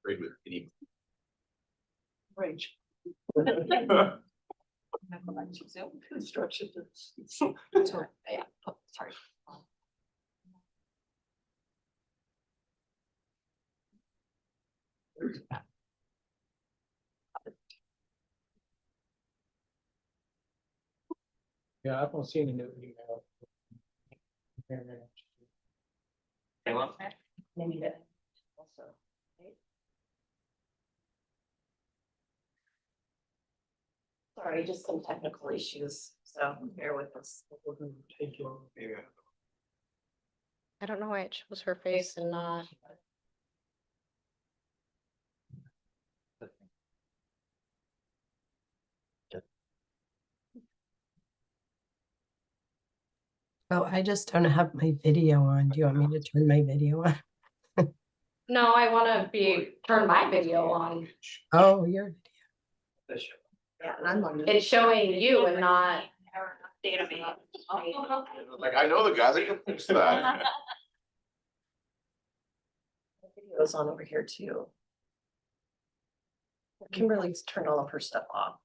Great with any. Range. Construction. Sorry, yeah, oh, sorry. Yeah, I haven't seen a new email. Maybe that also. Right? Sorry, just some technical issues, so bear with us. Take you. I don't know why it shows her face and not. Oh, I just don't have my video on. Do you want me to turn my video on? No, I wanna turn my video on. Oh, you're, Yeah, and I'm on. It's showing you and not. Database. Like, I know the guy that can fix that. Video's on over here too. Kimberly's turned all of her stuff off.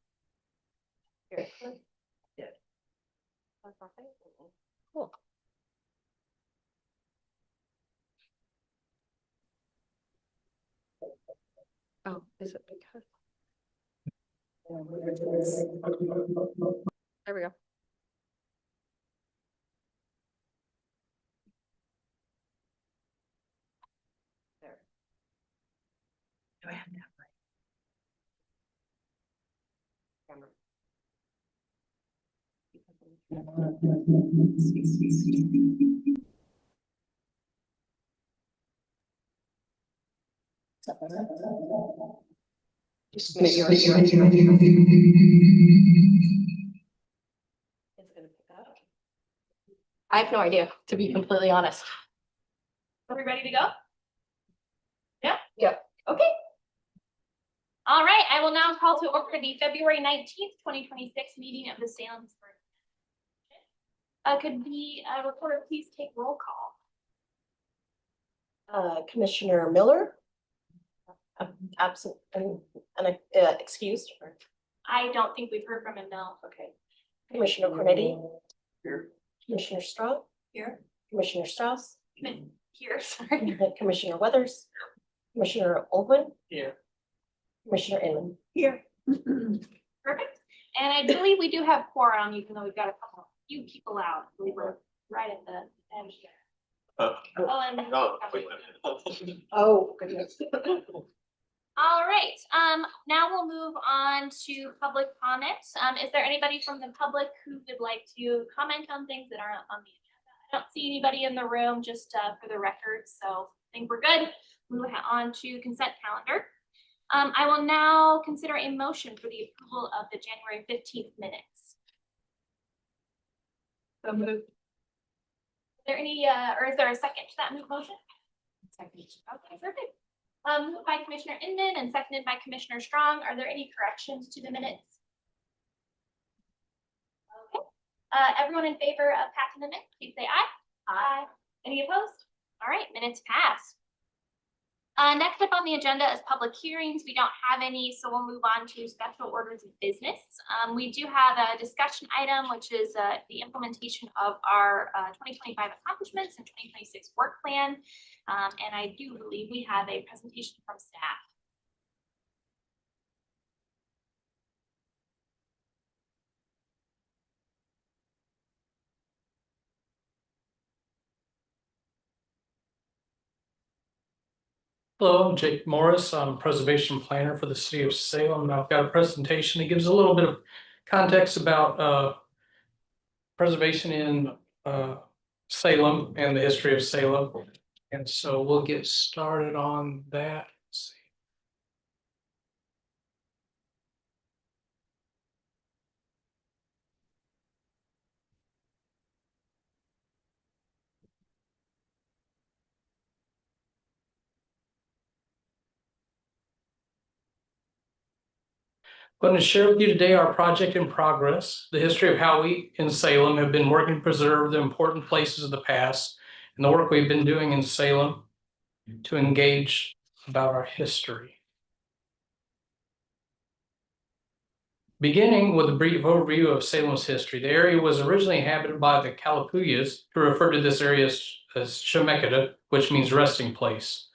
Here. Yeah. Cool. Oh, is it because? There we go. There. Do I have that right? Camera. Just maybe yours. Is it gonna pick up? I have no idea, to be completely honest. Are we ready to go? Yeah? Yep. Okay. All right, I will now call to order the February 19th, 2026 meeting of the Salem. Historic Commission. Could the reporter please take roll call? Commissioner Miller? Absent and excused. I don't think we've heard from him, no. Okay. Commissioner Cornetti? Here. Commissioner Strong? Here. Commissioner Strauss? Here, sorry. Commissioner Weathers? Commissioner Olvin? Here. Commissioner Inman? Here. Perfect. And I believe we do have quorum, even though we've got few people out. We were right at the edge here. Oh, and. No, wait a minute. Oh, goodness. All right, now we'll move on to public comments. Is there anybody from the public who would like to comment on things that aren't on the agenda? I don't see anybody in the room, just for the record, so I think we're good. Move on to consent calendar. I will now consider a motion for the approval of the January 15th minutes. So moved. Is there any, or is there a second to that motion? Second. Okay, perfect. Moved by Commissioner Inman and seconded by Commissioner Strong. Are there any corrections to the minutes? Okay. Everyone in favor of passing the minutes, please say aye. Aye. Any opposed? All right, minutes pass. Next up on the agenda is public hearings. We don't have any, so we'll move on to special orders of business. We do have a discussion item, which is the implementation of our 2025 accomplishments and 2026 work plan. And I do believe we have a presentation from staff. Hello, I'm Jake Morris. I'm preservation planner for the city of Salem. I've got a presentation that gives a little bit of context about preservation in Salem and the history of Salem. And so we'll get started on that. Let's see. I'm going to share with you today our project in progress, the history of how we in Salem have been working to preserve the important places of the past and the work we've been doing in Salem to engage about our history. Beginning with a brief overview of Salem's history, the area was originally inhabited by the Calapuyas, who referred to this area as Shemeketa, which means resting place.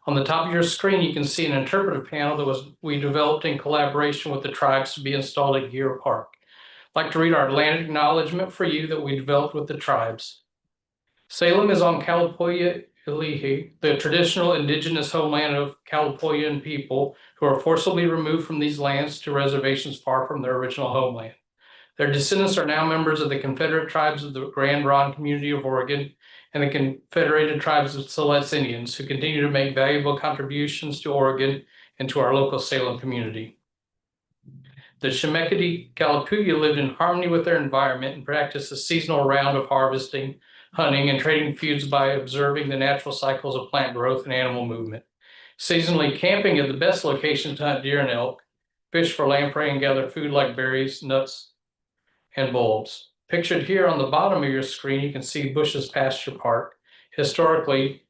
On the top of your screen, you can see an interpretive panel that we developed in collaboration with the tribes to be installed at Gear Park. I'd like to read our land acknowledgement for you that we developed with the tribes. Salem is on Kalapuya Ilihi, the traditional indigenous homeland of Kalapuyan people who are forcibly removed from these lands to reservations far from their original homeland. Their descendants are now members of the Confederate Tribes of the Grand Ronde Community of Oregon and the Confederated Tribes of Siletz Indians, who continue to make valuable contributions to Oregon and to our local Salem community. The Shemeketa Kalapuya lived in harmony with their environment and practiced a seasonal round of harvesting, hunting, and trading foods by observing the natural cycles of plant growth and animal movement. Seasonally camping at the best location to hunt deer and elk, fish for lamprey, and gather food like berries, nuts, and bulbs. Pictured here on the bottom of your screen, you can see Bush's Pasture Park. Historically,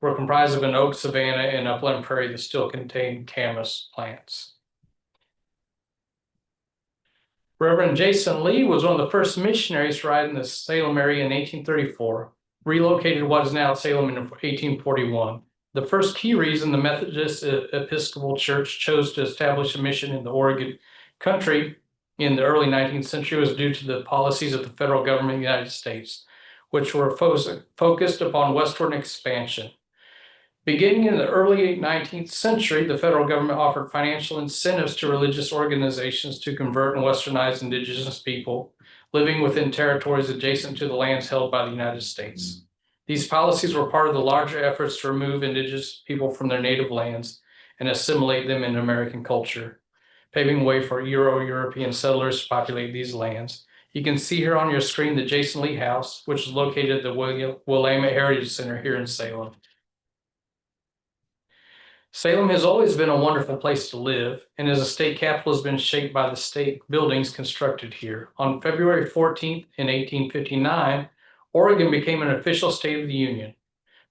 were comprised of an oak savanna and upland prairie that still contain camas plants. Reverend Jason Lee was one of the first missionaries to arrive in the Salem area in 1834, relocated to what is now Salem in 1841. The first key reason the Methodist Episcopal Church chose to establish a mission in the Oregon country in the early 19th century was due to the policies of the federal government of the United States, which were focused upon westward expansion. Beginning in the early 19th century, the federal government offered financial incentives to religious organizations to convert and westernize indigenous people living within territories adjacent to the lands held by the United States. These policies were part of the larger efforts to remove indigenous people from their native lands and assimilate them into American culture, paving way for Euro-European settlers to populate these lands. You can see here on your screen the Jason Lee House, which is located at the Willamette Heritage Center here in Salem. Salem has always been a wonderful place to live, and as a state capital has been shaped by the state buildings constructed here. On February 14th in 1859, Oregon became an official state of the Union.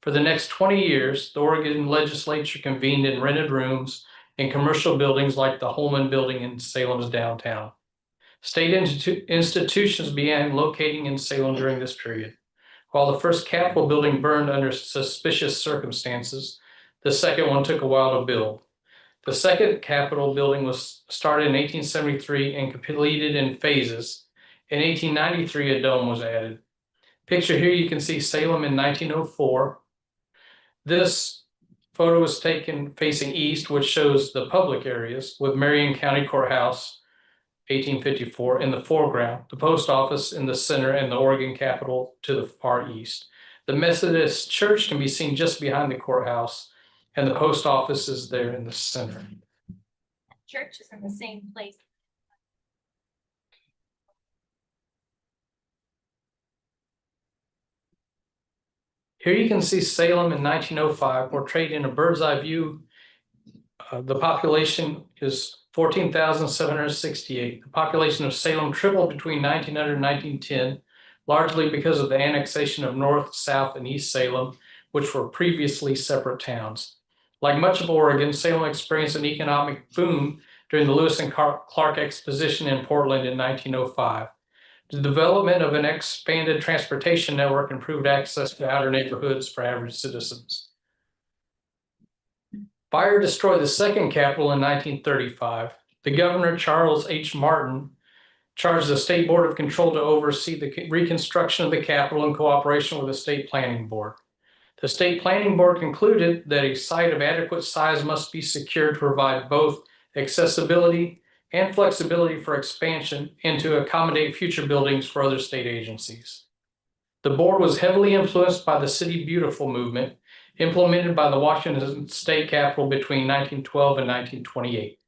For the next 20 years, the Oregon legislature convened in rented rooms in commercial buildings like the Holman Building in Salem's downtown. State institutions began locating in Salem during this period. While the first Capitol building burned under suspicious circumstances, the second one took a while to build. The second Capitol building was started in 1873 and completed in phases. In 1893, a dome was added. Picture here, you can see Salem in 1904. This photo was taken facing east, which shows the public areas, with Marion County Courthouse, 1854, in the foreground, the post office in the center, and the Oregon Capitol to the far east. The Methodist Church can be seen just behind the courthouse, and the post office is there in the center. Church is in the same place. Here you can see Salem in 1905 portrayed in a bird's eye view. The population is 14,768. The population of Salem tripled between 1900 and 1910, largely because of the annexation of North, South, and East Salem, which were previously separate towns. Like much of Oregon, Salem experienced an economic boom during the Lewis and Clark Exposition in Portland in 1905. The development of an expanded transportation network improved access to outer neighborhoods for average citizens. Fire destroyed the second Capitol in 1935. The governor, Charles H. Martin, charged the State Board of Control to oversee the reconstruction of the Capitol in cooperation with the State Planning Board. The State Planning Board concluded that a site of adequate size must be secured to provide both accessibility and flexibility for expansion and to accommodate future buildings for other state agencies. The board was heavily influenced by the City Beautiful movement, implemented by the Washington State Capitol between 1912 and 1928.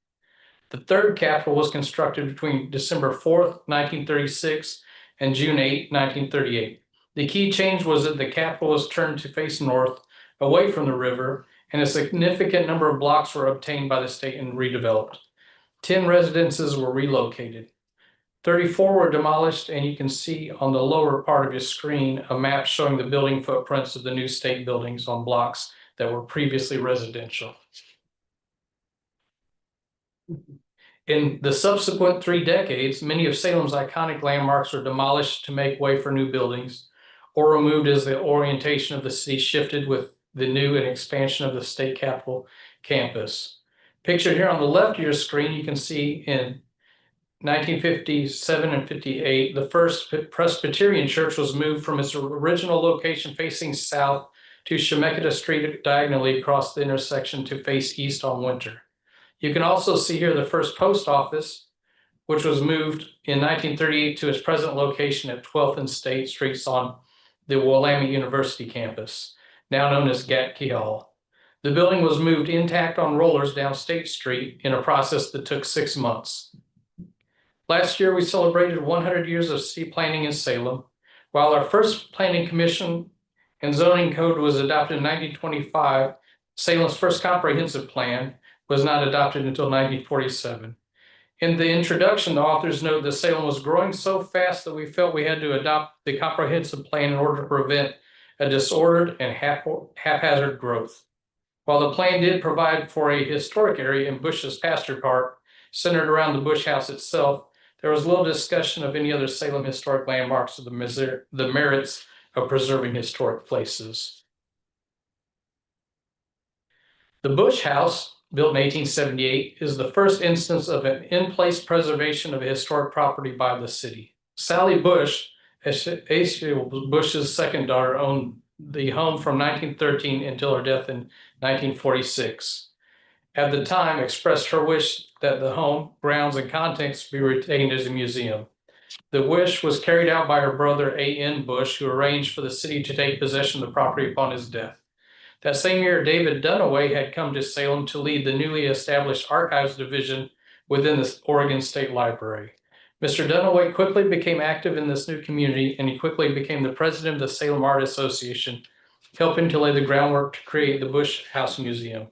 The third Capitol was constructed between December 4th, 1936 and June 8, 1938. The key change was that the Capitol was turned to face north, away from the river, and a significant number of blocks were obtained by the state and redeveloped. 10 residences were relocated. 34 were demolished, and you can see on the lower part of your screen a map showing the building footprints of the new state buildings on blocks that were previously residential. In the subsequent 3 decades, many of Salem's iconic landmarks were demolished to make way for new buildings or removed as the orientation of the city shifted with the new and expansion of the state capitol campus. Pictured here on the left of your screen, you can see in 1957 and 58, the first Presbyterian church was moved from its original location facing south to Chemeketa Street diagonally across the intersection to face east on Winter. You can also see here the first post office, which was moved in 1938 to its present location at 12th and State Streets on the Willamette University campus, now known as Gatke Hall. The building was moved intact on rollers down State Street in a process that took 6 months. Last year, we celebrated 100 years of city planning in Salem. While our first planning commission and zoning code was adopted in 1925, Salem's first comprehensive plan was not adopted until 1947. In the introduction, the authors note that Salem was growing so fast that we felt we had to adopt the comprehensive plan in order to prevent a disordered and haphazard growth. While the plan did provide for a historic area in Bush's Pasture Park, centered around the Bush House itself, there was little discussion of any other Salem historic landmarks or the merits of preserving historic places. The Bush House, built in 1878, is the first instance of an in-place preservation of a historic property by the city. Sally Bush, Bush's second daughter, owned the home from 1913 until her death in 1946. At the time, expressed her wish that the home, grounds, and contents be retained as a museum. The wish was carried out by her brother A.N. Bush, who arranged for the city to take possession of the property upon his death. That same year, David Dunaway had come to Salem to lead the newly established Archives Division within the Oregon State Library. Mr. Dunaway quickly became active in this new community, and he quickly became the president of the Salem Art Association, helping to lay the groundwork to create the Bush House Museum.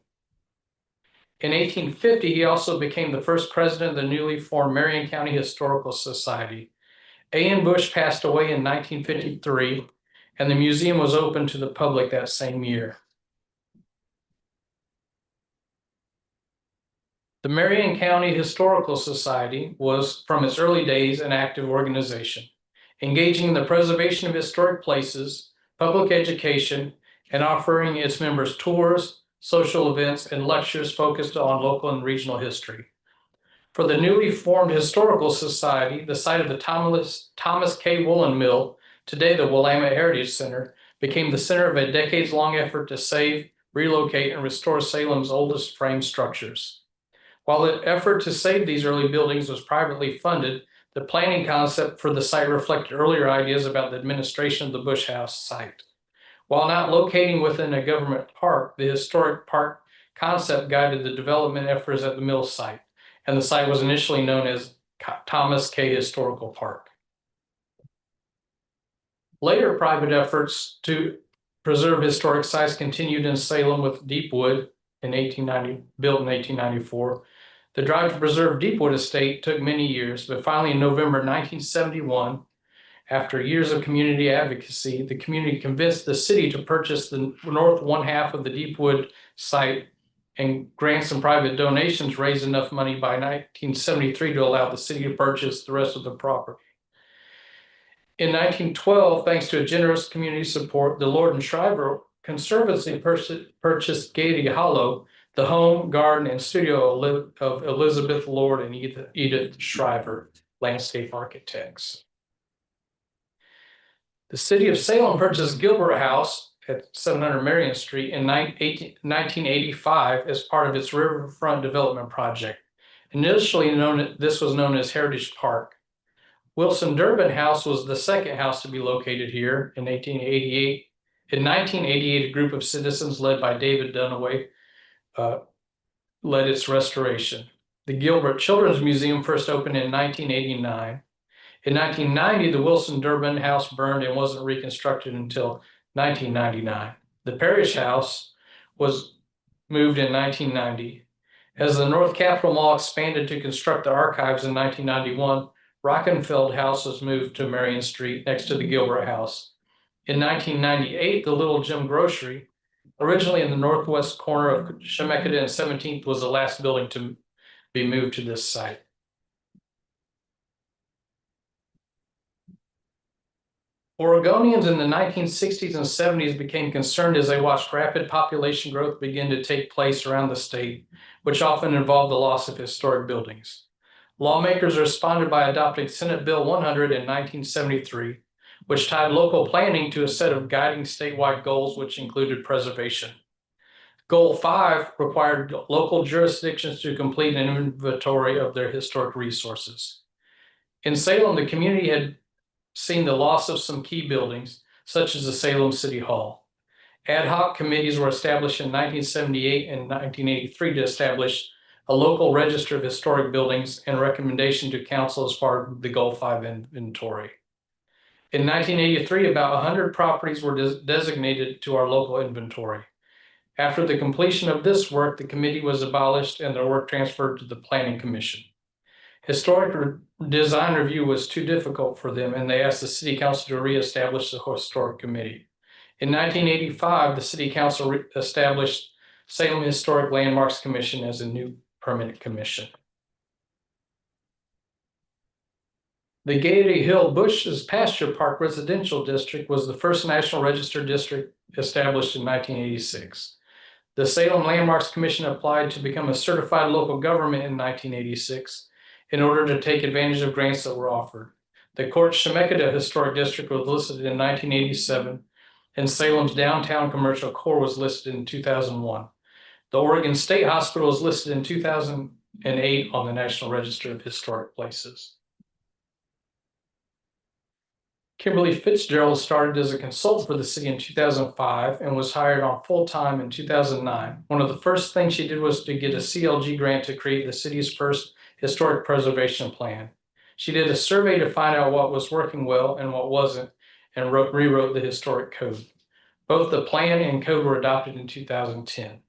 In 1850, he also became the first president of the newly formed Marion County Historical Society. A.N. Bush passed away in 1953, and the museum was opened to the public that same year. The Marion County Historical Society was, from its early days, an active organization, engaging in the preservation of historic places, public education, and offering its members tours, social events, and lectures focused on local and regional history. For the newly formed Historical Society, the site of the Thomas K. Woolen Mill, today the Willamette Heritage Center, became the center of a decades-long effort to save, relocate, and restore Salem's oldest frame structures. While the effort to save these early buildings was privately funded, the planning concept for the site reflected earlier ideas about the administration of the Bush House site. While not locating within a government park, the historic park concept guided the development efforts at the mill site, and the site was initially known as Thomas K. Historical Park. Later private efforts to preserve historic sites continued in Salem with Deepwood built in 1894. The drive to preserve Deepwood Estate took many years, but finally in November 1971, after years of community advocacy, the community convinced the city to purchase the north one half of the Deepwood site, and grants and private donations raised enough money by 1973 to allow the city to purchase the rest of the property. In 1912, thanks to a generous community support, the Lord and Shriver Conservancy purchased Gaiety Hollow, the home, garden, and studio of Elizabeth Lord and Edith Shriver, landscape architects. The city of Salem purchased Gilbert House at 700 Marion Street in 1985 as part of its riverfront development project. Initially this was known as Heritage Park. Wilson Durbin House was the second house to be located here in 1888. In 1988, a group of citizens led by David Dunaway led its restoration. The Gilbert Children's Museum first opened in 1989. In 1990, the Wilson Durbin House burned and wasn't reconstructed until 1999. The Parish House was moved in 1990. As the North Capitol Mall expanded to construct the archives in 1991, Rockenfeld House was moved to Marion Street next to the Gilbert House. In 1998, the Little Jim Grocery originally in the northwest corner of Chemeketa and 17th, was the last building to be moved to this site. Oregonians in the 1960s and 70s became concerned as they watched rapid population growth begin to take place around the state, which often involved the loss of historic buildings. Lawmakers responded by adopting Senate Bill 100 in 1973, which tied local planning to a set of guiding statewide goals, which included preservation. Goal 5 required local jurisdictions to complete an inventory of their historic resources. In Salem, the community had seen the loss of some key buildings, such as the Salem City Hall. Ad hoc committees were established in 1978 and 1983 to establish a local register of historic buildings and recommendation to council as part of the Goal 5 inventory. In 1983, about 100 properties were designated to our local inventory. After the completion of this work, the committee was abolished and their work transferred to the Planning Commission. Historic design review was too difficult for them, and they asked the City Council to reestablish the Historic Committee. In 1985, the City Council established Salem Historic Landmarks Commission as a new permanent commission. The Gaiety Hill Bushes Pasture Park Residential District was the first National Register district established in 1986. The Salem Landmarks Commission applied to become a certified local government in 1986 in order to take advantage of grants that were offered. The Court Chemeketa Historic District was listed in 1987, and Salem's downtown commercial core was listed in 2001. The Oregon State Hospital was listed in 2008 on the National Register of Historic Places. Kimberly Fitzgerald started as a consultant for the city in 2005 and was hired on full-time in 2009. One of the first things she did was to get a CLG grant to create the city's first historic preservation plan. She did a survey to find out what was working well and what wasn't, and rewrote the historic code. Both the plan and code were adopted in 2010.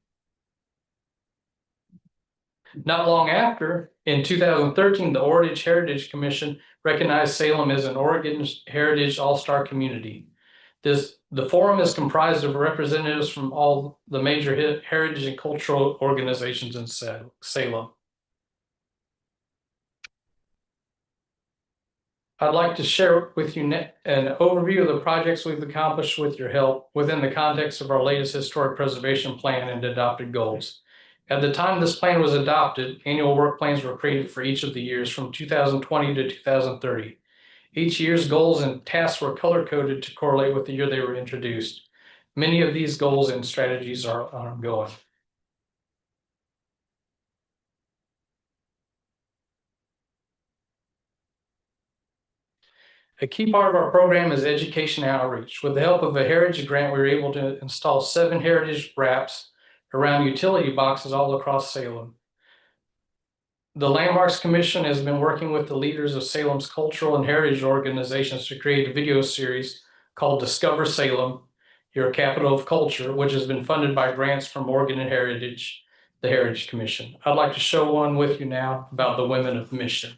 Not long after, in 2013, the Orange Heritage Commission recognized Salem as an Oregon Heritage All-Star Community. The forum is comprised of representatives from all the major heritage and cultural organizations in Salem. I'd like to share with you an overview of the projects we've accomplished with your help within the context of our latest historic preservation plan and adopted goals. At the time this plan was adopted, annual work plans were created for each of the years from 2020 to 2030. Each year's goals and tasks were color-coded to correlate with the year they were introduced. Many of these goals and strategies are ongoing. A key part of our program is education outreach. With the help of a heritage grant, we were able to install 7 heritage wraps around utility boxes all across Salem. The Landmarks Commission has been working with the leaders of Salem's cultural and heritage organizations to create a video series called Discover Salem, Your Capital of Culture, which has been funded by grants from Oregon and Heritage, the Heritage Commission. I'd like to show one with you now about the women of Mission.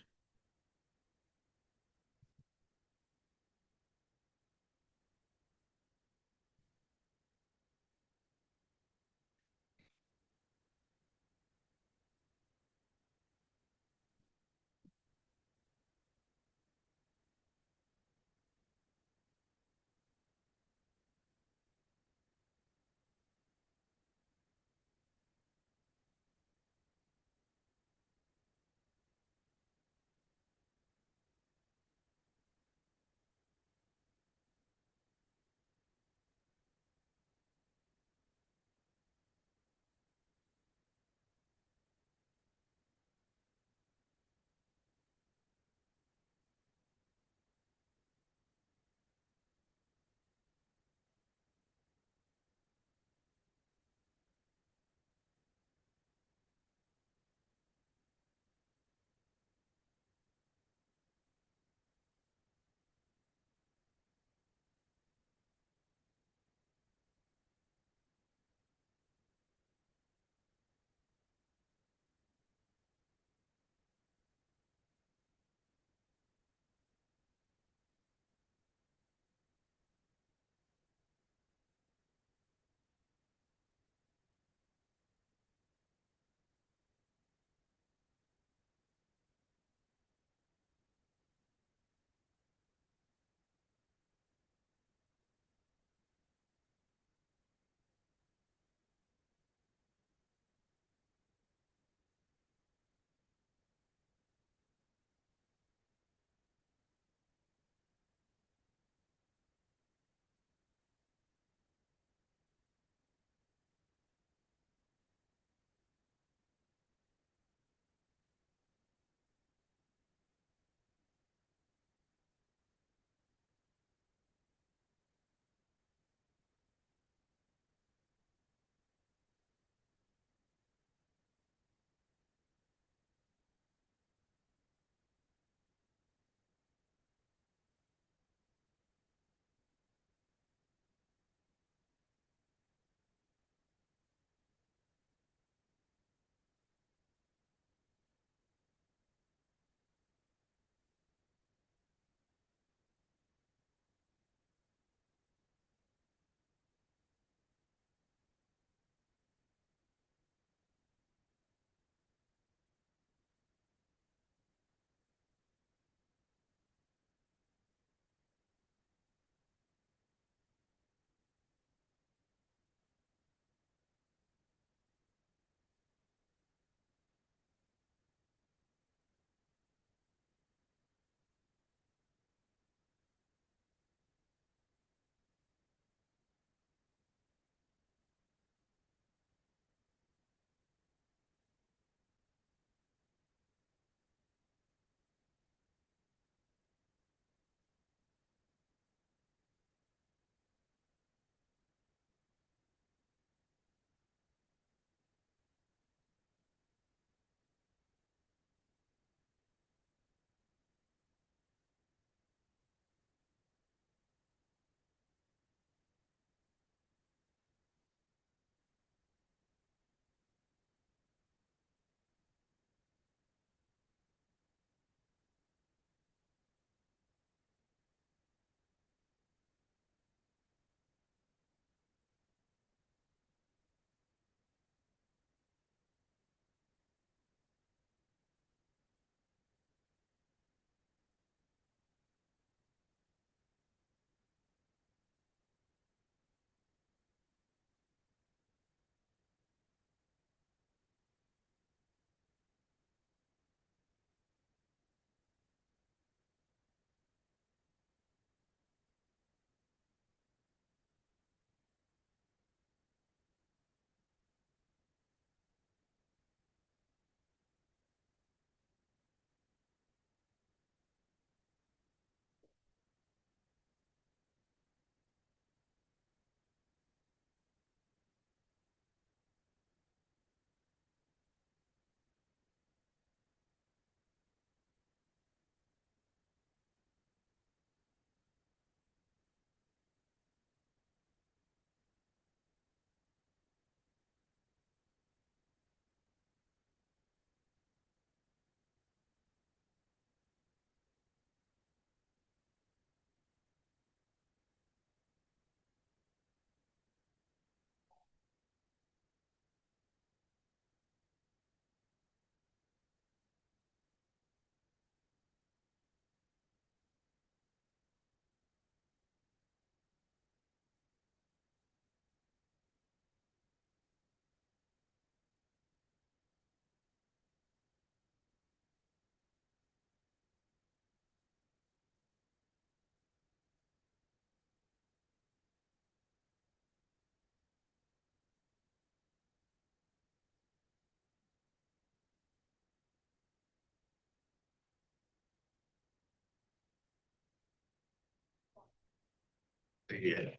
Yeah.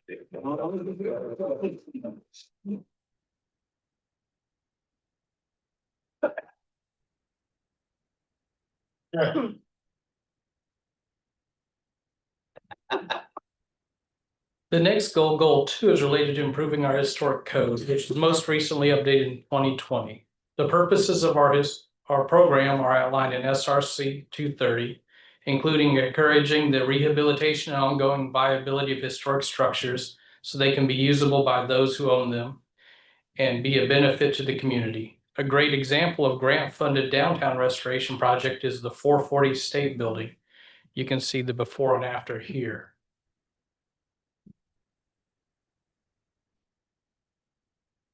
The next goal, goal 2, is related to improving our historic code, which was most recently updated in 2020. The purposes of our program are outlined in SRC 230, including encouraging the rehabilitation and ongoing viability of historic structures so they can be usable by those who own them and be a benefit to the community. A great example of grant-funded downtown restoration project is the 440 State Building. You can see the before and after here.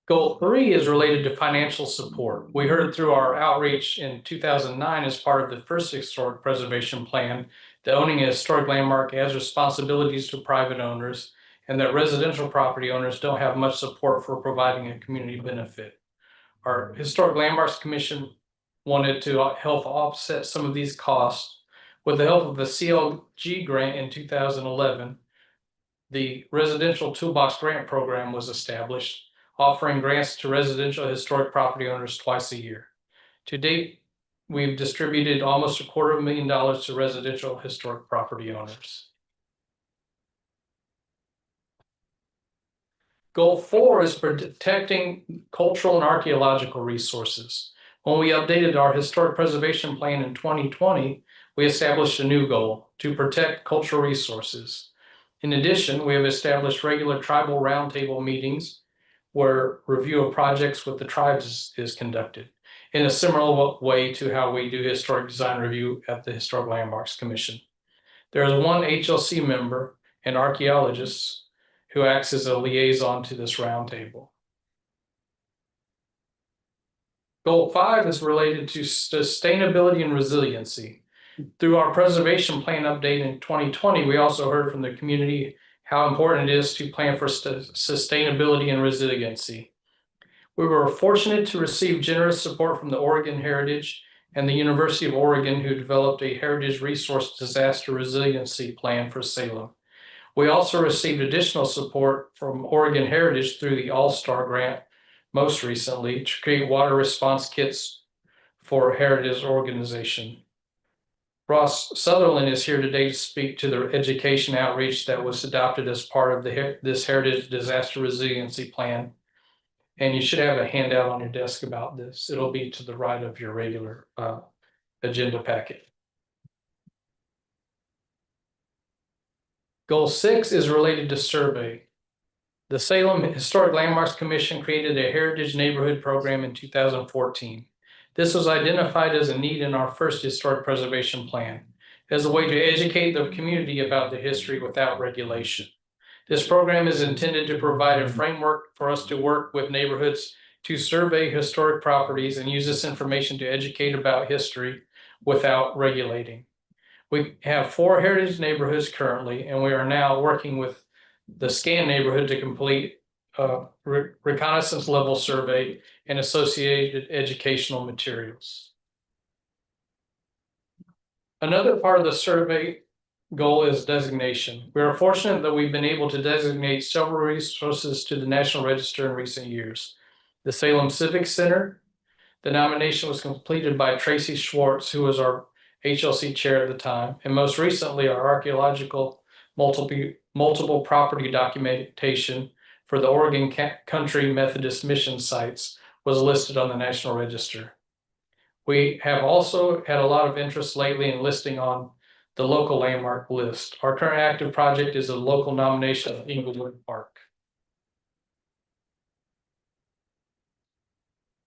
Goal 3 is related to financial support. We heard through our outreach in 2009 as part of the first historic preservation plan that owning a historic landmark has responsibilities to private owners and that residential property owners don't have much support for providing a community benefit. Our Historic Landmarks Commission wanted to help offset some of these costs with the help of a CLG grant in 2011. The Residential Toolbox Grant Program was established, offering grants to residential historic property owners twice a year. To date, we've distributed almost $250,000 to residential historic property owners. Goal 4 is protecting cultural and archaeological resources. When we updated our historic preservation plan in 2020, we established a new goal to protect cultural resources. In addition, we have established regular tribal roundtable meetings where review of projects with the tribes is conducted in a similar way to how we do historic design review at the Historic Landmarks Commission. There is one HLC member, an archaeologist, who acts as a liaison to this roundtable. Goal 5 is related to sustainability and resiliency. Through our preservation plan update in 2020, we also heard from the community how important it is to plan for sustainability and resiliency. We were fortunate to receive generous support from the Oregon Heritage and the University of Oregon, who developed a heritage resource disaster resiliency plan for Salem. We also received additional support from Oregon Heritage through the All-Star Grant most recently to create water response kits for heritage organization. Ross Sutherland is here today to speak to the education outreach that was adopted as part of this Heritage Disaster Resiliency Plan. And you should have a handout on your desk about this. It'll be to the right of your regular agenda packet. Goal 6 is related to survey. The Salem Historic Landmarks Commission created a Heritage Neighborhood Program in 2014. This was identified as a need in our first historic preservation plan, as a way to educate the community about the history without regulation. This program is intended to provide a framework for us to work with neighborhoods to survey historic properties and use this information to educate about history without regulating. We have 4 heritage neighborhoods currently, and we are now working with the SCAN neighborhood to complete a reconnaissance level survey and associated educational materials. Another part of the survey goal is designation. We are fortunate that we've been able to designate several resources to the National Register in recent years. The Salem Civic Center, the nomination was completed by Tracy Schwartz, who was our HLC chair at the time, and most recently our archaeological multiple property documentation for the Oregon Country Methodist Mission sites was listed on the National Register. We have also had a lot of interest lately in listing on the local landmark list. Our current active project is a local nomination of Inglewood Park.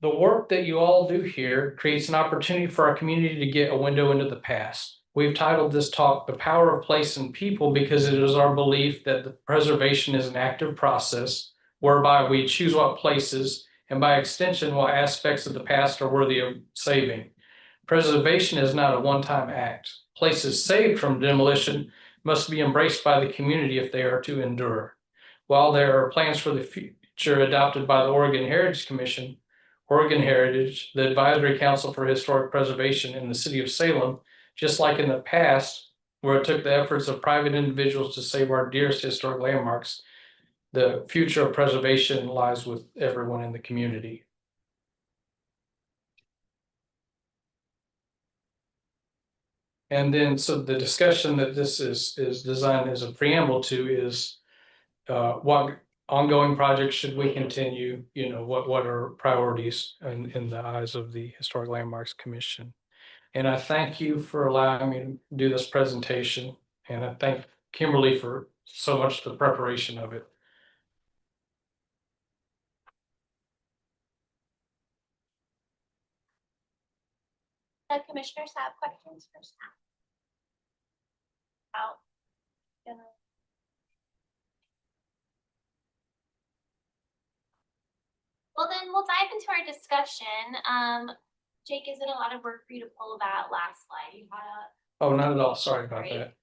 The work that you all do here creates an opportunity for our community to get a window into the past. We've titled this talk, The Power of Place and People, because it is our belief that the preservation is an active process whereby we choose what places and by extension, what aspects of the past are worthy of saving. Preservation is not a one-time act. Places saved from demolition must be embraced by the community if they are to endure. While there are plans for the future adopted by the Oregon Heritage Commission, Oregon Heritage, the Advisory Council for Historic Preservation in the City of Salem, just like in the past, where it took the efforts of private individuals to save our dearest historic landmarks, the future of preservation lies with everyone in the community. And then, so the discussion that this is designed as a preamble to is what ongoing projects should we continue? You know, what are priorities in the eyes of the Historic Landmarks Commission? And I thank you for allowing me to do this presentation. And I thank Kimberly for so much the preparation of it. The commissioners have questions for staff? Out. Well, then we'll dive into our discussion. Jake, is it a lot of work for you to pull that last slide you had up? Oh, not at all. Sorry about Great. that.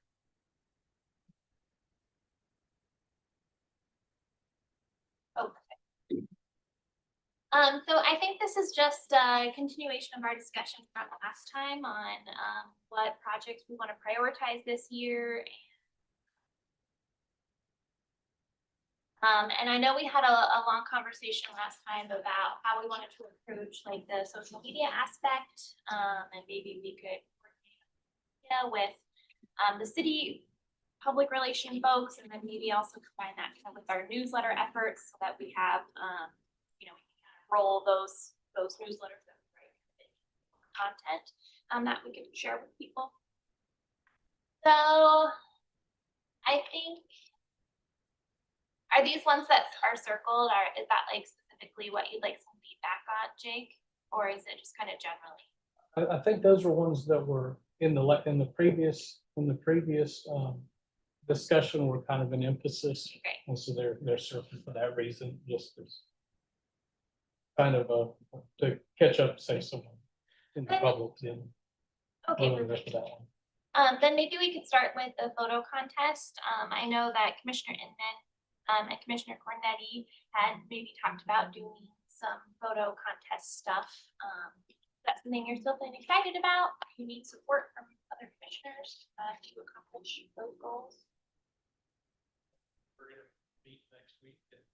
Oh, perfect. So I think this is just a continuation of our discussion from last time on what projects we want to prioritize this year. And I know we had a long conversation last time about how we wanted to approach like the social media aspect, and maybe we could coordinate with the city public relation folks, and then maybe also combine that kind of with our newsletter efforts so that we have, you know, we can kind of roll those newsletters that we write content that we can share with people. So I think, are these ones that are circled, or is that like specifically what you'd like some feedback on, Jake? Or is it just kind of generally? I think those were ones that were in the previous discussion were kind of an emphasis. Great. And so they're circled for that reason, just as kind of to catch up, say someone in the public then. Okay, Really perfect. look at that one. Then maybe we could start with the photo contest. I know that Commissioner Inman and Commissioner Cornetti had maybe talked about doing some photo contest stuff. That's something you're still feeling excited about? You need support from other commissioners to accomplish those goals? We're gonna meet next week and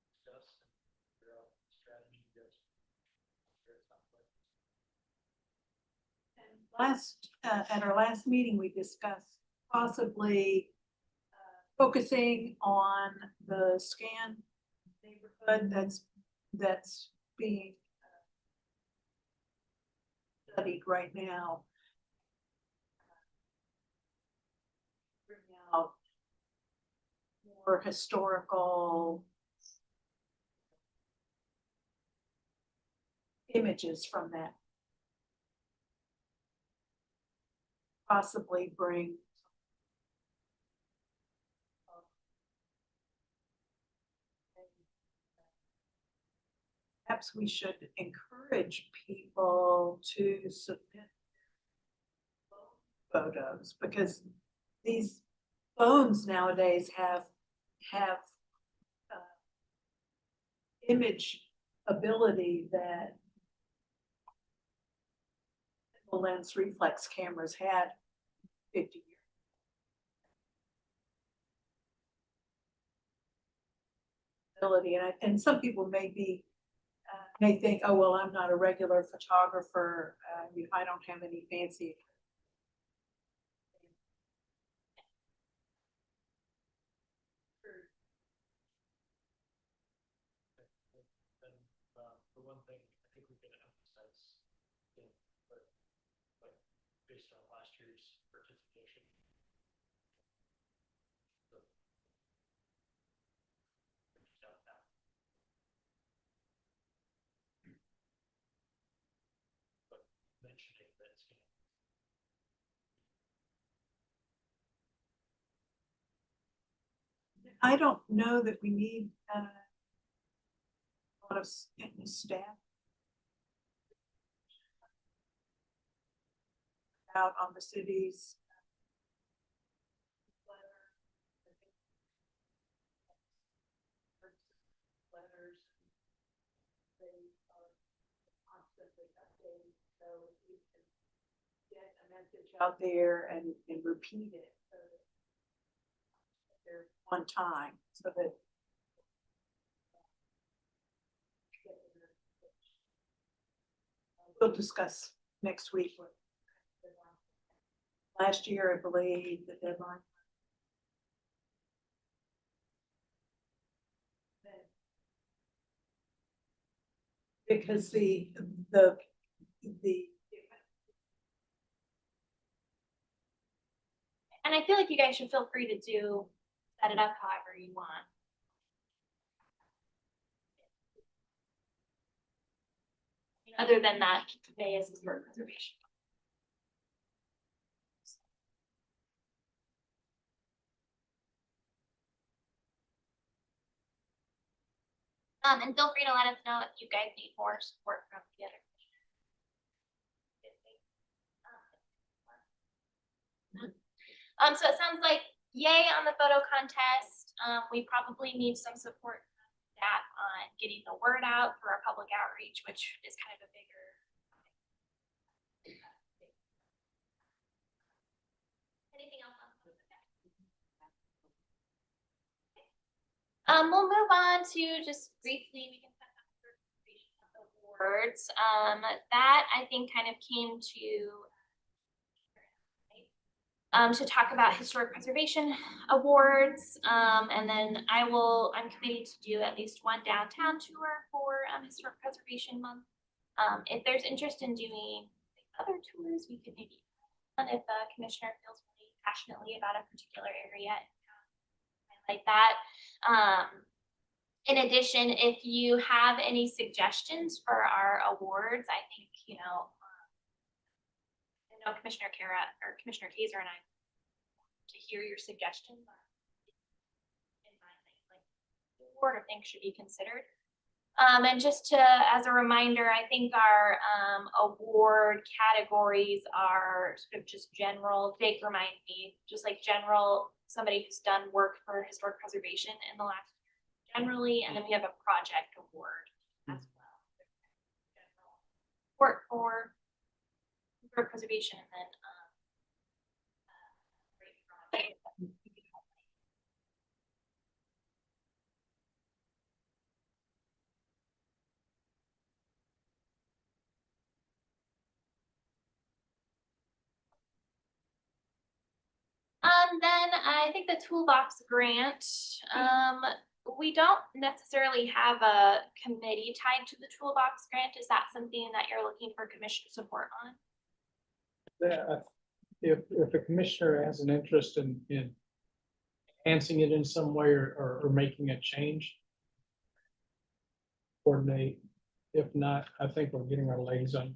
discuss and figure out strategy. At our last meeting, we discussed possibly focusing on the scan neighborhood that's being studied right now. Bring out more historical images from that. Possibly bring perhaps we should encourage people to submit photos, because these phones nowadays have image ability that the lens reflex cameras had 50 years. Ability, and some people may think, oh, well, I'm not a regular photographer. I don't have any fancy. The one thing I think we can emphasize, but based on last year's participation. But mentioning that it's going to. I don't know that we need a lot of staff out on the city's letters. They are constantly updating, so we can get a message out there and repeat it. So that there's one time, so that. We'll discuss next week. Last year, I believe, the deadline. Because the. And I feel like you guys should feel free to set it up however you want. Other than that, today is historic preservation. And feel free to let us know if you guys need more support from the other. So it sounds like yay on the photo contest. We probably need some support from staff on getting the word out for our public outreach, which is kind of a bigger. Anything else on the we'll move on to just briefly, we can talk about awards. That I think kind of came to talk about historic preservation awards. And then I'm committed to do at least one downtown tour for Historic Preservation Month. If there's interest in doing other tours, we could maybe, if the commissioner feels really passionately about a particular area, like that. In addition, if you have any suggestions for our awards, I think, I know Commissioner Kara or Commissioner Kaiser and I to hear your suggestions in mind, like award or things should be considered. And just as a reminder, I think our award categories are sort of just general. Jake reminded me, just like general, somebody who's done work for historic preservation in the last year generally, and then we have a project award as well. General work for historic preservation, and then then I think the toolbox grant, we don't necessarily have a committee tied to the toolbox grant. Is that something that you're looking for commission support on? Yeah, if a commissioner has an interest in enhancing it in some way or making a change, coordinate. If not, I think we're getting our legs under.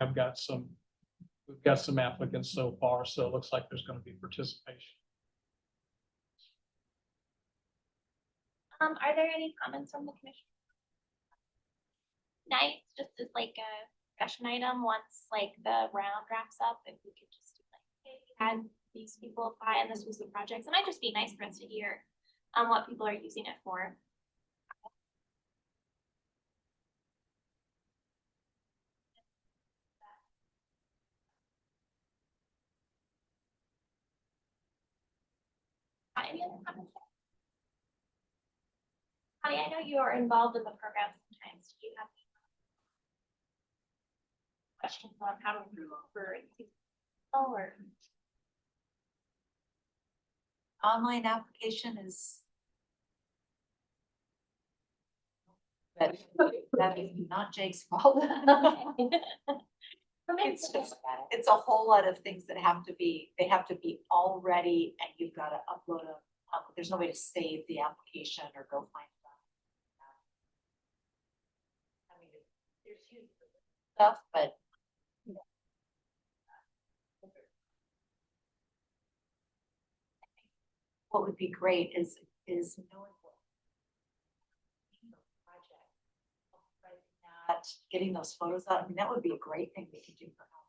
We've got some applicants so far, so it looks like there's going to be participation. Are there any comments from the commission? Nice, just as like a discussion item, once like the round wraps up, if we could just do like, hey, we had these people apply and this was the project. It might just be nice for us to hear what people are using it for. Any other comments? Connie, I know you are involved in the program sometimes. Do you have any questions on how to improve or Online application is. That is not Jake's fault. It's just, it's a whole lot of things that they have to be all ready, and you've got to upload them. There's no way to save the application or go find them. I mean, there's huge stuff, but. What would be great is knowing what. Project, getting those photos out. I mean, that would be a great thing we could do for help.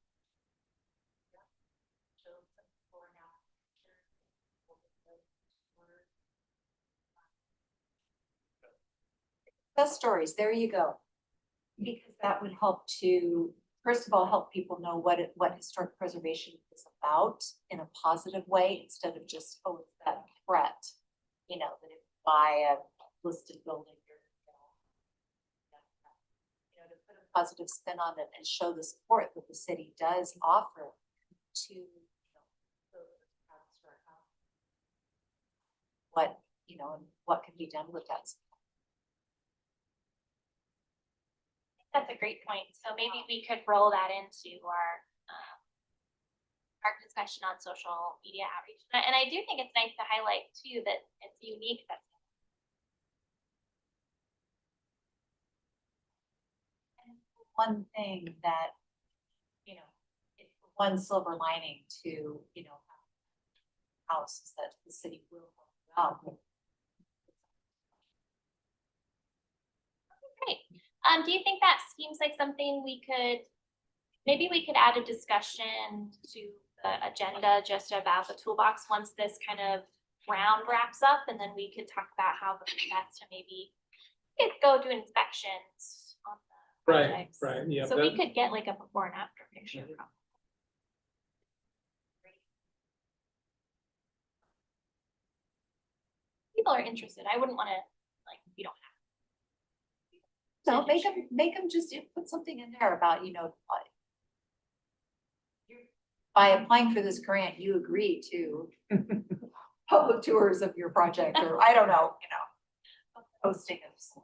Success stories, there you go. Because that would help to, first of all, help people know what historic preservation is about in a positive way, instead of just, oh, it's that threat. You know, that if you buy a listed building, you know, to put a positive spin on it and show the support that the city does offer to, you know, what, you know, and what can be done with that. That's a great point. So maybe we could roll that into our discussion on social media outreach. And I do think it's nice to highlight too, that it's unique. That's One thing that, you know, it's one silver lining to, you know, house is that the city will help out. great. Do you think that seems like something maybe we could add a discussion to the agenda just about the toolbox once this kind of round wraps up, and then we could talk about how best to maybe go do inspections on the projects. Right, yeah. So we could get like a before and after picture. People are interested. I wouldn't wanna, like, you don't So Finish. make them just put something in there about, you know, by applying for this grant, you agree to public tours of your project, or I don't know, you know, posting of.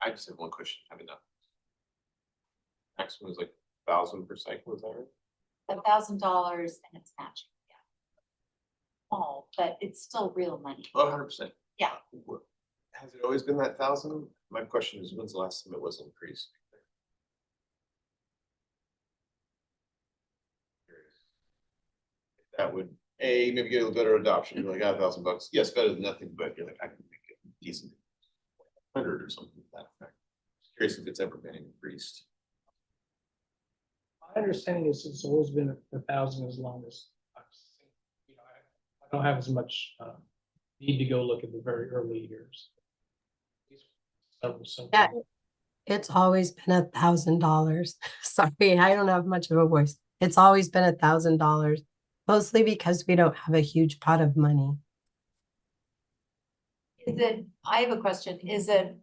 I just have one question, I mean, maximum is like 1,000 per cycle, is that right? $1,000 and it's matching, yeah. Oh, but it's still real money. Oh, 100%. Yeah. Has it always been that 1,000? My question is, when's the last time it was increased? That would, maybe get a little better adoption, you're like, $1,000. Yes, better than nothing, but you're like, I can make it decent. 100 or something to that effect. Curious if it's ever been increased. My understanding is it's always been 1,000 as long as I've seen. You know, I don't have as much need to go look at the very early years. Several. Yeah, it's always been $1,000. Sorry, I don't have much of a voice. It's always been $1,000, mostly because we don't have a huge pot of money. I have a question, is it,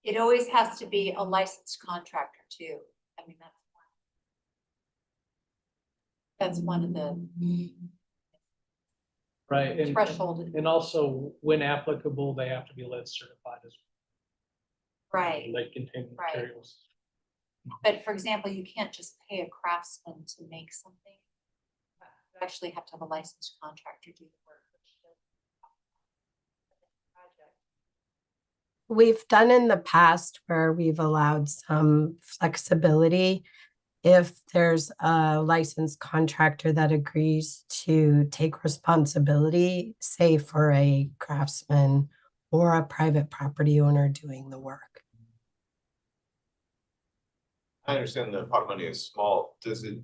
it always has to be a licensed contractor too? I mean, that's one of the Right, and threshold. also when applicable, they have to be lead certified as Right, lead containing Right. materials. but for example, you can't just pay a craftsman to make something. You actually have to have a licensed contractor do the work. We've done in the past where we've allowed some flexibility. If there's a licensed contractor that agrees to take responsibility, say for a craftsman or a private property owner doing the work. I understand the pot of money is small. Does it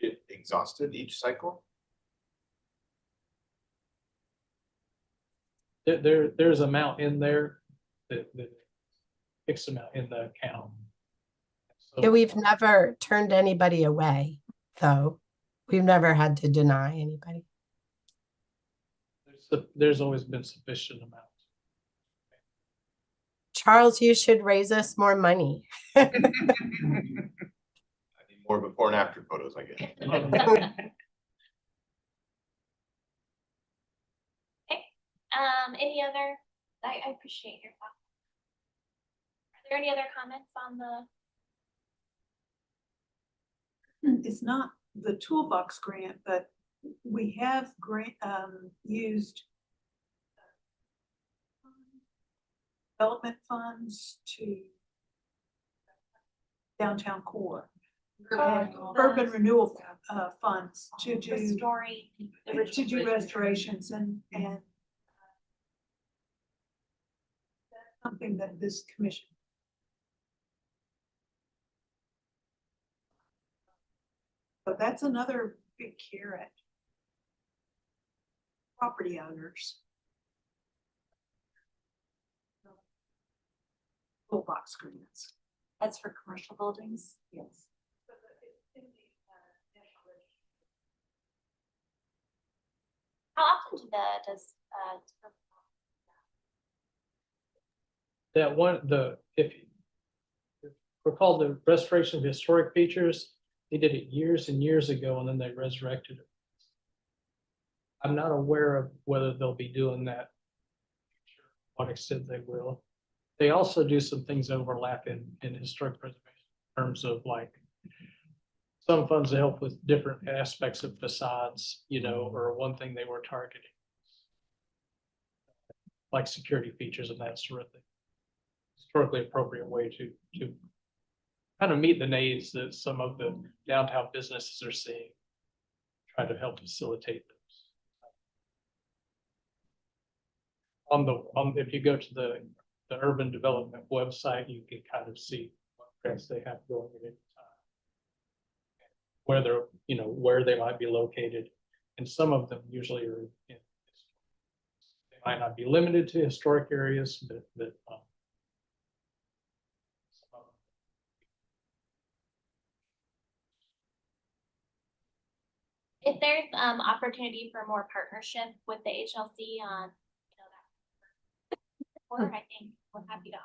get exhausted each cycle? There's amount in there that fixed amount in the account. So- Yeah, we've never turned anybody away, though. We've never had to deny anybody. There's always been sufficient amount. Charles, you should raise us more money. I need more before and after photos, I guess. Any other, I appreciate your thoughts. Are there any other comments on the? It's not the toolbox grant, but we have used development funds to downtown core. And urban renewal funds to The do story. restorations and that's something that this commission. But that's another big carrot. Property owners. toolbox grants. That's for commercial buildings. Yes. How often does, That one, if you recall the restoration of historic features, they did it years and years ago and then they resurrected it. I'm not aware of whether they'll be doing that. To what extent they will. They also do some things overlap in historic preservation in terms of like some funds that help with different aspects of facades, you know, or one thing they were targeting. Like security features and that sort of thing. Historically appropriate way to kind of meet the needs that some of the downtown businesses are seeing. Try to help facilitate those. If you go to the urban development website, you can kind of see what grants they have going at any time. Where they're, you know, where they might be located, and some of them usually are in. They might not be limited to historic areas, but if there's, opportunity for more partnership with the HLC on, you know, that. Or I think we're happy to offer.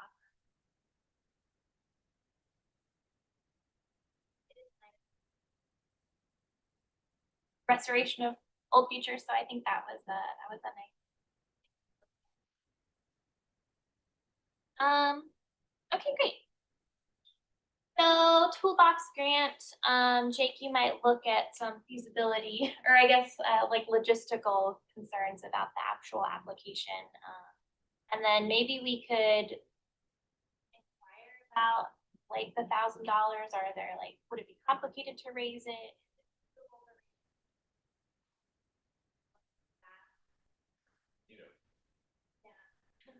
Restoration of old features, so I think that was a nice. Okay, great. So toolbox grant, Jake, you might look at some feasibility, or I guess, like logistical concerns about the actual application. And then maybe we could inquire about like the $1,000, are there like, would it be complicated to raise it?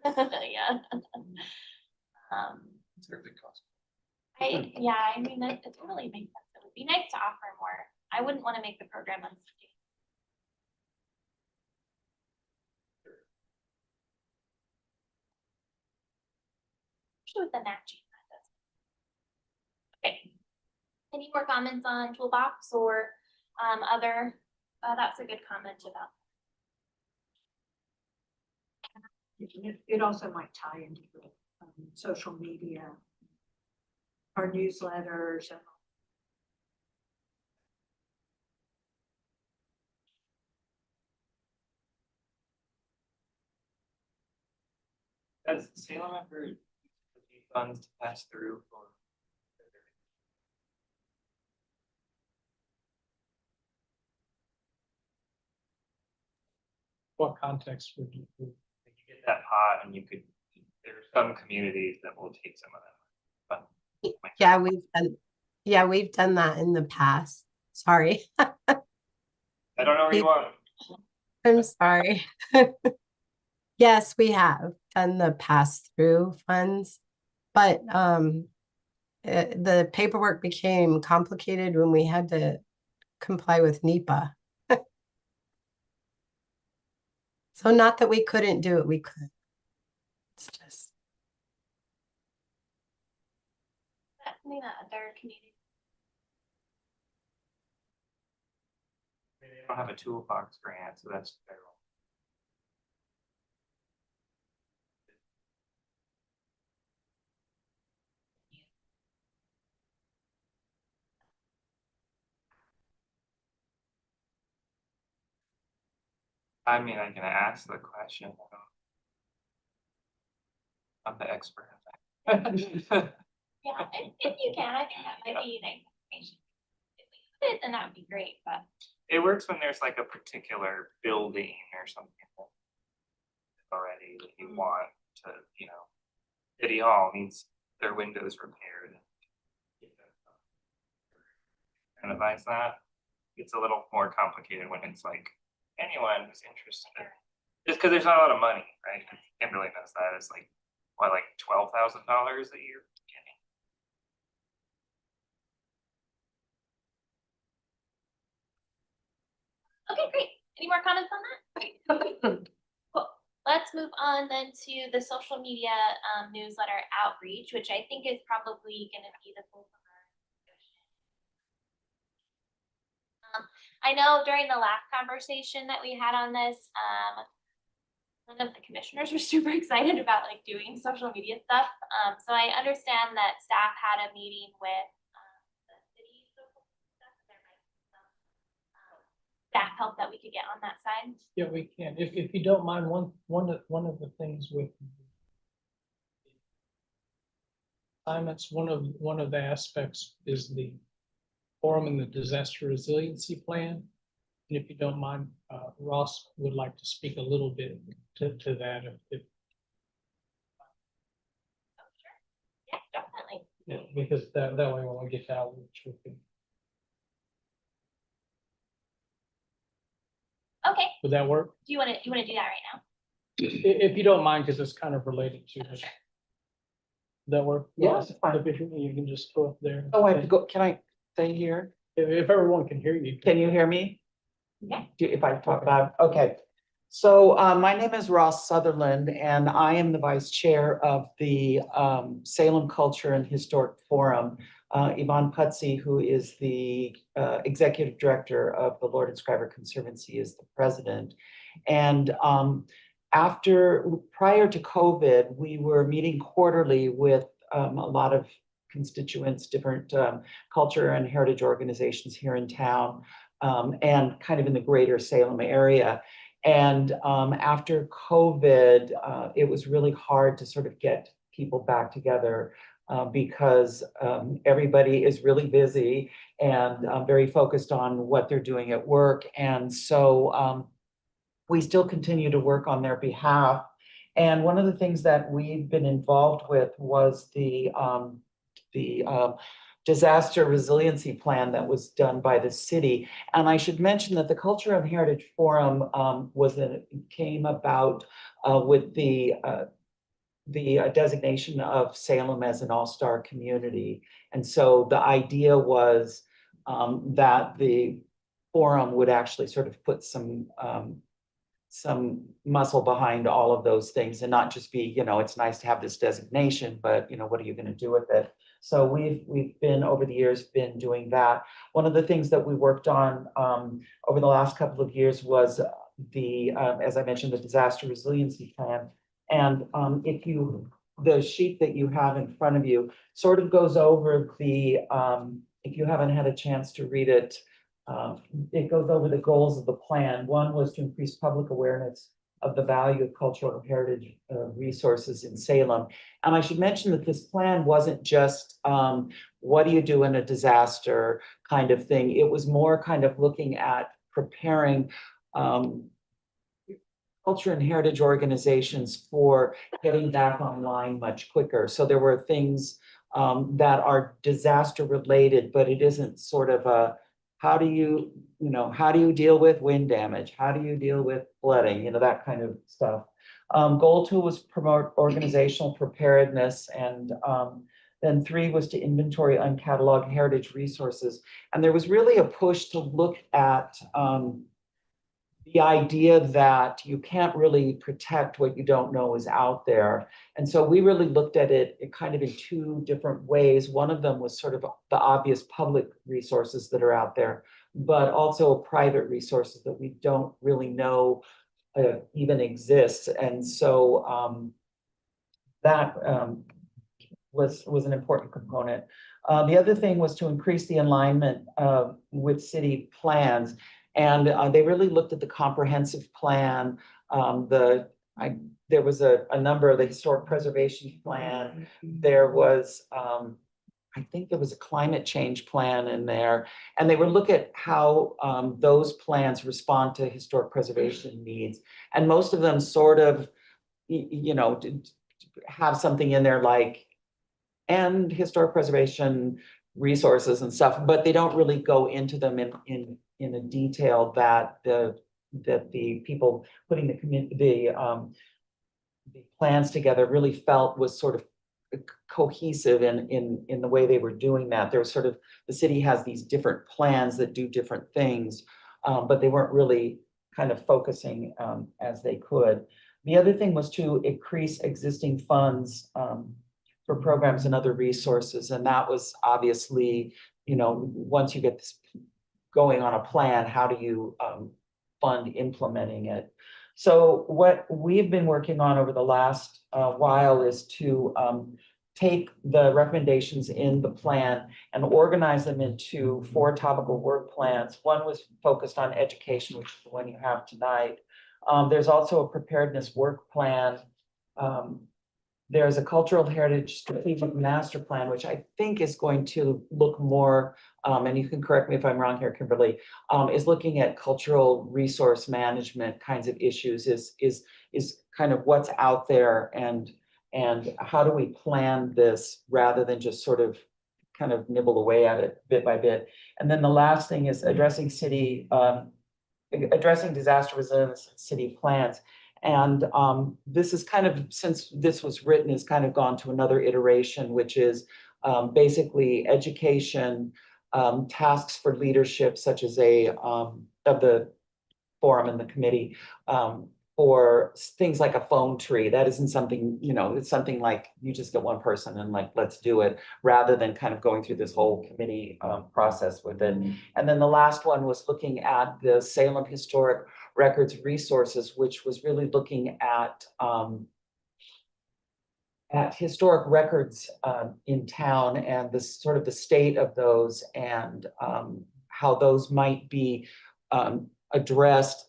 Yeah. It's everything costs. I mean, that it totally makes sense. It would be nice to offer more. I wouldn't want to make the program unsustainable. Especially with the matching. Okay. Any more comments on toolbox or other? That's a good comment about. It also might tie into the social media, our newsletters and. Has Salem ever used funds to pass through for? what context would you? You get that pot and you could, there are some communities that will take some of that. But Yeah, we've done that in the past. Sorry. I don't know where you are. I'm sorry. Yes, we have done the pass-through funds, but the paperwork became complicated when we had to comply with NEPA. So not that we couldn't do it, we could. It's just. That's something that other communities. They don't have a toolbox grant, so that's fair. I mean, I can ask the question. I'm the expert. Yeah, if you can, I think that might be nice information. If we could, then that would be great, but. It works when there's like a particular building or something already that you want to, you know, City Hall needs their windows repaired. And advise that. It's a little more complicated when it's like anyone who's interested. Just because there's not a lot of money, right? Kimberly knows that. It's like, what, like $12,000 a year? Okay, great. Any more comments on that? Cool. Let's let's move on then to the social media newsletter outreach, which I think is probably gonna be the bulk of our discussion. I know during the last conversation that we had on this, none of the commissioners were super excited about like doing social media stuff. So I understand that staff had a meeting with the city social stuff. There might be some staff help that we could get on that side. Yeah, we can. If you don't mind, one of the things with assignments, one of the aspects is the forum and the disaster resiliency plan. And if you don't mind, Ross would like to speak a little bit to that. If Oh, sure. Yeah, definitely. yeah, because that way when we get to outreach, we can, Okay, would that work? do you wanna do that right now? If you don't mind, because it's kind of related to this. Would that work? Yeah, Ross? it's fine. If you can just go up there. Oh, I have to go, can I stay here? If everyone can hear you. Can you hear me? Yeah. If I talk about, okay. So my name is Ross Sutherland, and I am the vice chair of the Salem Culture and Historic Forum. Yvonne Putzi, who is the executive director of the Lord and Scriber Conservancy, is the president. And prior to COVID, we were meeting quarterly with a lot of constituents, different culture and heritage organizations here in town, and kind of in the greater Salem area. And after COVID, it was really hard to sort of get people back together because everybody is really busy and very focused on what they're doing at work. And so we still continue to work on their behalf. And one of the things that we've been involved with was the disaster resiliency plan that was done by the city. And I should mention that the Culture and Heritage Forum came about with the designation of Salem as an all-star community. And so the idea was that the forum would actually sort of put some muscle behind all of those things and not just be, it's nice to have this designation, but what are you going to do with it? So we've been over the years been doing that. One of the things that we worked on over the last couple of years was as I mentioned, the disaster resiliency plan. And the sheet that you have in front of you sort of goes over if you haven't had a chance to read it, it goes over the goals of the plan. One was to increase public awareness of the value of cultural and heritage resources in Salem. And I should mention that this plan wasn't just what do you do in a disaster kind of thing. It was more kind of looking at preparing culture and heritage organizations for getting back online much quicker. So there were things that are disaster related, but it isn't sort of a how do you deal with wind damage? How do you deal with flooding? That kind of stuff. Goal 2 was promote organizational preparedness, and then 3 was to inventory uncatalogued heritage resources. And there was really a push to look at the idea that you can't really protect what you don't know is out there. And so we really looked at it kind of in 2 different ways. One of them was sort of the obvious public resources that are out there, but also private resources that we don't really know even exist. And so that was an important component. The other thing was to increase the alignment with city plans. And they really looked at the comprehensive plan. There was a number of the historic preservation plan. There was, I think there was a climate change plan in there. And they would look at how those plans respond to historic preservation needs. And most of them sort of, have something in there like, and historic preservation resources and stuff, but they don't really go into them in a detail that the people putting the plans together really felt was sort of cohesive in the way they were doing that. There was sort of, the city has these different plans that do different things, but they weren't really kind of focusing as they could. The other thing was to increase existing funds for programs and other resources. And that was obviously, once you get this going on a plan, how do you fund implementing it? So what we've been working on over the last while is to take the recommendations in the plan and organize them into 4 topical work plans. One was focused on education, which is the one you have tonight. There's also a preparedness work plan. There's a cultural heritage strategic master plan, which I think is going to look more, and you can correct me if I'm wrong here, Kimberly, is looking at cultural resource management kinds of issues, is kind of what's out there and how do we plan this rather than just sort of kind of nibble away at it bit by bit. And then the last thing is addressing disaster resilience in city plans. And this is kind of, since this was written, has kind of gone to another iteration, which is basically education, tasks for leadership, such as of the forum and the committee, for things like a phone tree. That isn't something, it's something like you just get one person and like, let's do it, rather than kind of going through this whole committee process with it. And then the last one was looking at the Salem Historic Records Resources, which was really looking at historic records in town and the sort of the state of those and how those might be addressed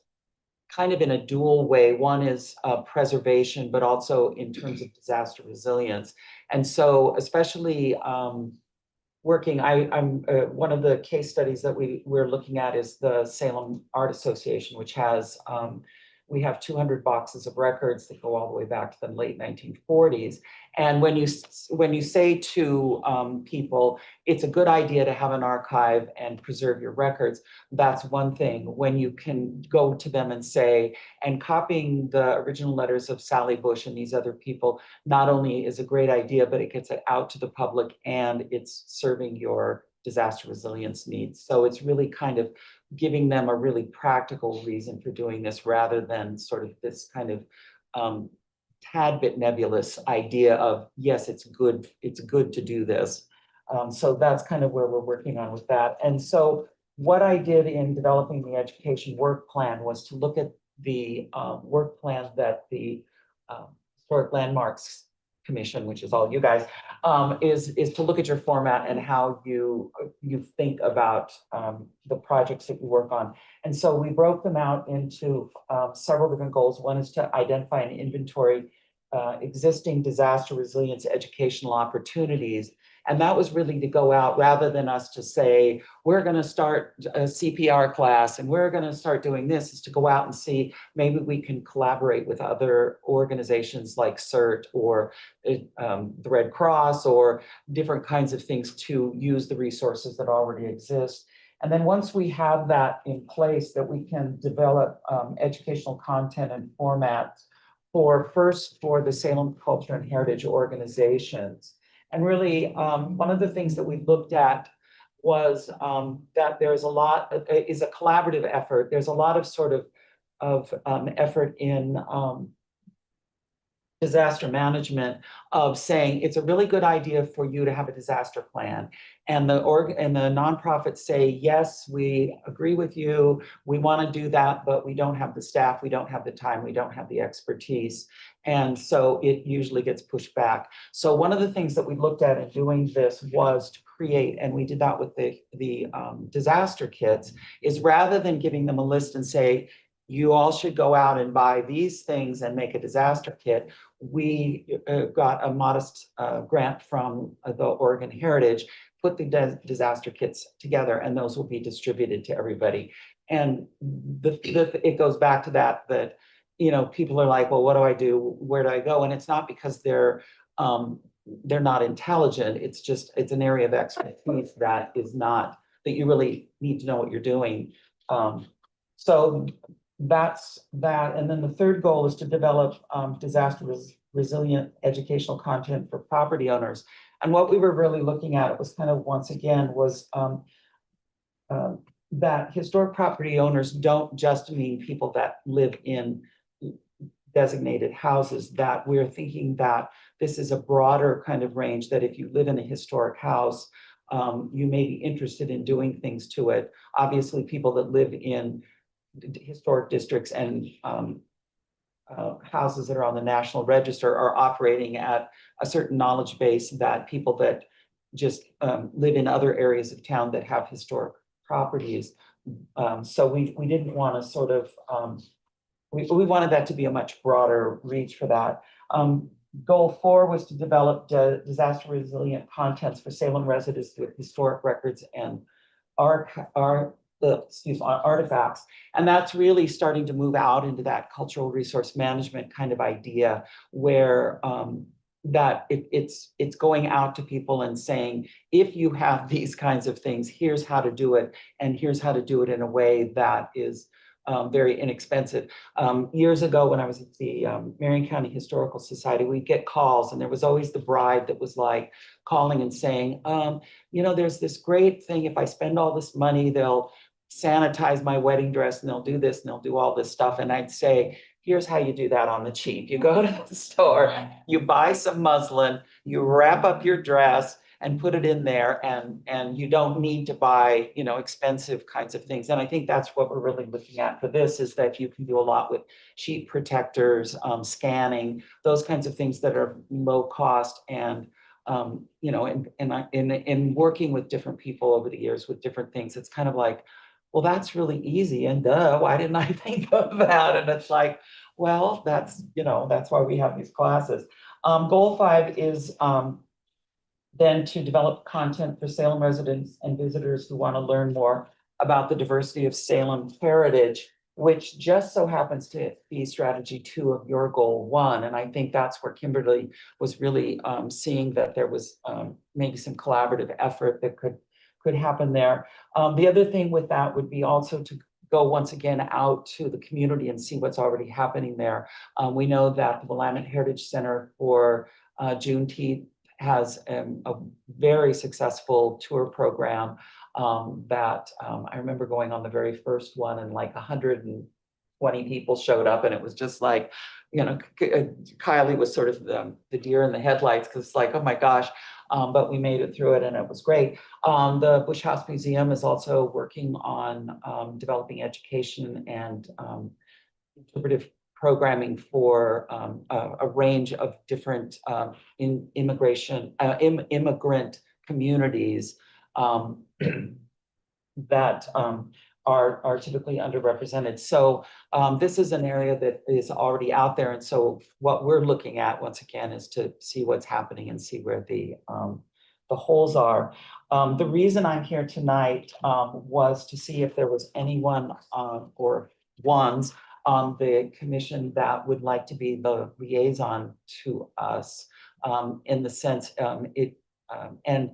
kind of in a dual way. One is preservation, but also in terms of disaster resilience. And so especially working, I'm one of the case studies that we're looking at is the Salem Art Association, which has, we have 200 boxes of records that go all the way back to the late 1940s. And when you say to people, it's a good idea to have an archive and preserve your records, that's one thing. When you can go to them and say, and copying the original letters of Sally Bush and these other people not only is a great idea, but it gets it out to the public and it's serving your disaster resilience needs. So it's really kind of giving them a really practical reason for doing this rather than sort of this kind of tad bit nebulous idea of, yes, it's good to do this. So that's kind of where we're working on with that. And so what I did in developing the education work plan was to look at the work plan that the Historic Landmarks Commission, which is all you guys, is to look at your format and how you think about the projects that you work on. And so we broke them out into several different goals. One is to identify and inventory existing disaster resilience educational opportunities. And that was really to go out rather than us to say, we're going to start a CPR class and we're going to start doing this, is to go out and see maybe we can collaborate with other organizations like CERT or the Red Cross or different kinds of things to use the resources that already exist. And then once we have that in place, that we can develop educational content and formats for the Salem Culture and Heritage organizations. And really, one of the things that we looked at was that there's is a collaborative effort. There's a lot of sort of effort in disaster management of saying it's a really good idea for you to have a disaster plan. And the nonprofits say, yes, we agree with you. We want to do that, but we don't have the staff, we don't have the time, we don't have the expertise. And so it usually gets pushed back. So one of the things that we looked at in doing this was to create, and we did that with the disaster kits, is rather than giving them a list and say, you all should go out and buy these things and make a disaster kit, we got a modest grant from the Oregon Heritage, put the disaster kits together, and those will be distributed to everybody. And it goes back to that people are like, well, what do I do? Where do I go? And it's not because they're not intelligent. It's just, it's an area of expertise that you really need to know what you're doing. So that's that. And then the third goal is to develop disaster resilient educational content for property owners. And what we were really looking at, it was kind of, once again, was that historic property owners don't just mean people that live in designated houses, that we're thinking that this is a broader kind of range, that if you live in a historic house, you may be interested in doing things to it. Obviously, people that live in historic districts and houses that are on the National Register are operating at a certain knowledge base that people that just live in other areas of town that have historic properties. So we didn't want to sort of, we wanted that to be a much broader reach for that. Goal 4 was to develop disaster resilient contents for Salem residents with historic records and artifacts. And that's really starting to move out into that cultural resource management kind of idea, where that it's going out to people and saying, if you have these kinds of things, here's how to do it, and here's how to do it in a way that is very inexpensive. Years ago, when I was at the Marion County Historical Society, we'd get calls, and there was always the bride that was like calling and saying, you know, there's this great thing, if I spend all this money, they'll sanitize my wedding dress, and they'll do this, and they'll do all this stuff. And I'd say, here's how you do that on the cheap. You go to the store, you buy some muslin, you wrap up your dress and put it in there, and you don't need to buy, you know, expensive kinds of things. And I think that's what we're really looking at for this, is that you can do a lot with sheet protectors, scanning, those kinds of things that are low cost. And you know, in working with different people over the years with different things, it's kind of like, well, that's really easy, and why didn't I think of that? And it's like, well, that's, you know, that's why we have these classes. Goal 5 is then to develop content for Salem residents and visitors who want to learn more about the diversity of Salem heritage, which just so happens to be strategy 2 of your goal 1. And I think that's where Kimberly was really seeing that there was maybe some collaborative effort that could happen there. The other thing with that would be also to go once again out to the community and see what's already happening there. We know that the Willamette Heritage Center for Juneteenth has a very successful tour program that I remember going on the very first one, and like 120 people showed up, and it was just like, you know, Kylie was sort of the deer in the headlights, because it's like, oh my gosh, but we made it through it, and it was great. The Bush House Museum is also working on developing education and interpretive programming for a range of different immigrant communities that are typically underrepresented. So this is an area that is already out there. And so what we're looking at, once again, is to see what's happening and see where the holes are. The reason I'm here tonight was to see if there was anyone or ones on the commission that would like to be the liaison to us, in the sense and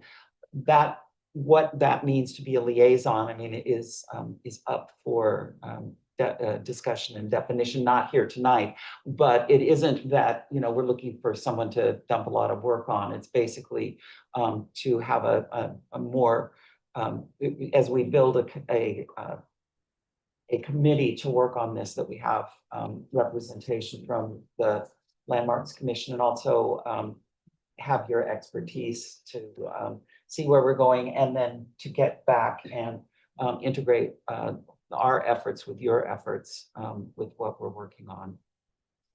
that what that means to be a liaison, I mean, it is up for discussion and definition, not here tonight, but it isn't that, you know, we're looking for someone to dump a lot of work on. It's basically to have a more, as we build a committee to work on this, that we have representation from the Landmarks Commission, and also have your expertise to see where we're going, and then to get back and integrate our efforts with your efforts with what we're working on.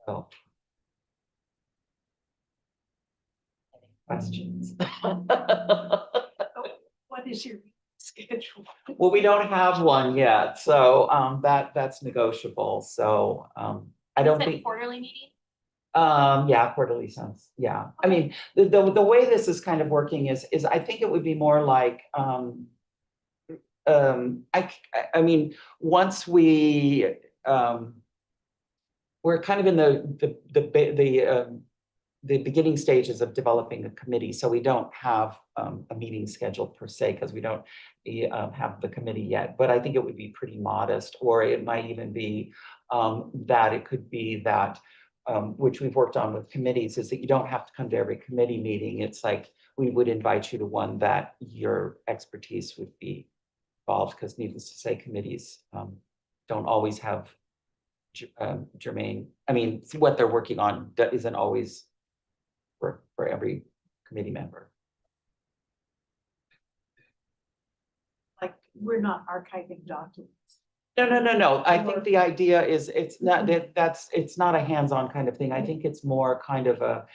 So, any questions? What is your schedule? Well, we don't have one yet, so that's negotiable. So I don't Is it think. quarterly meeting? Yeah, quarterly sounds, yeah. I mean, the way this is kind of working is I think it would be more like, I mean, once we're kind of in the beginning stages of developing a committee, so we don't have a meeting scheduled per se, because we don't have the committee yet. But I think it would be pretty modest, or it might even be that it could be that, which we've worked on with committees, is that you don't have to come to every committee meeting. It's like we would invite you to one that your expertise would be involved, because needless to say, committees don't always have germane. I mean, what they're working on that isn't always for every committee member. Like, we're not archiving documents. No. I think the idea is it's not it's not a hands-on kind of thing. I think it's more kind of a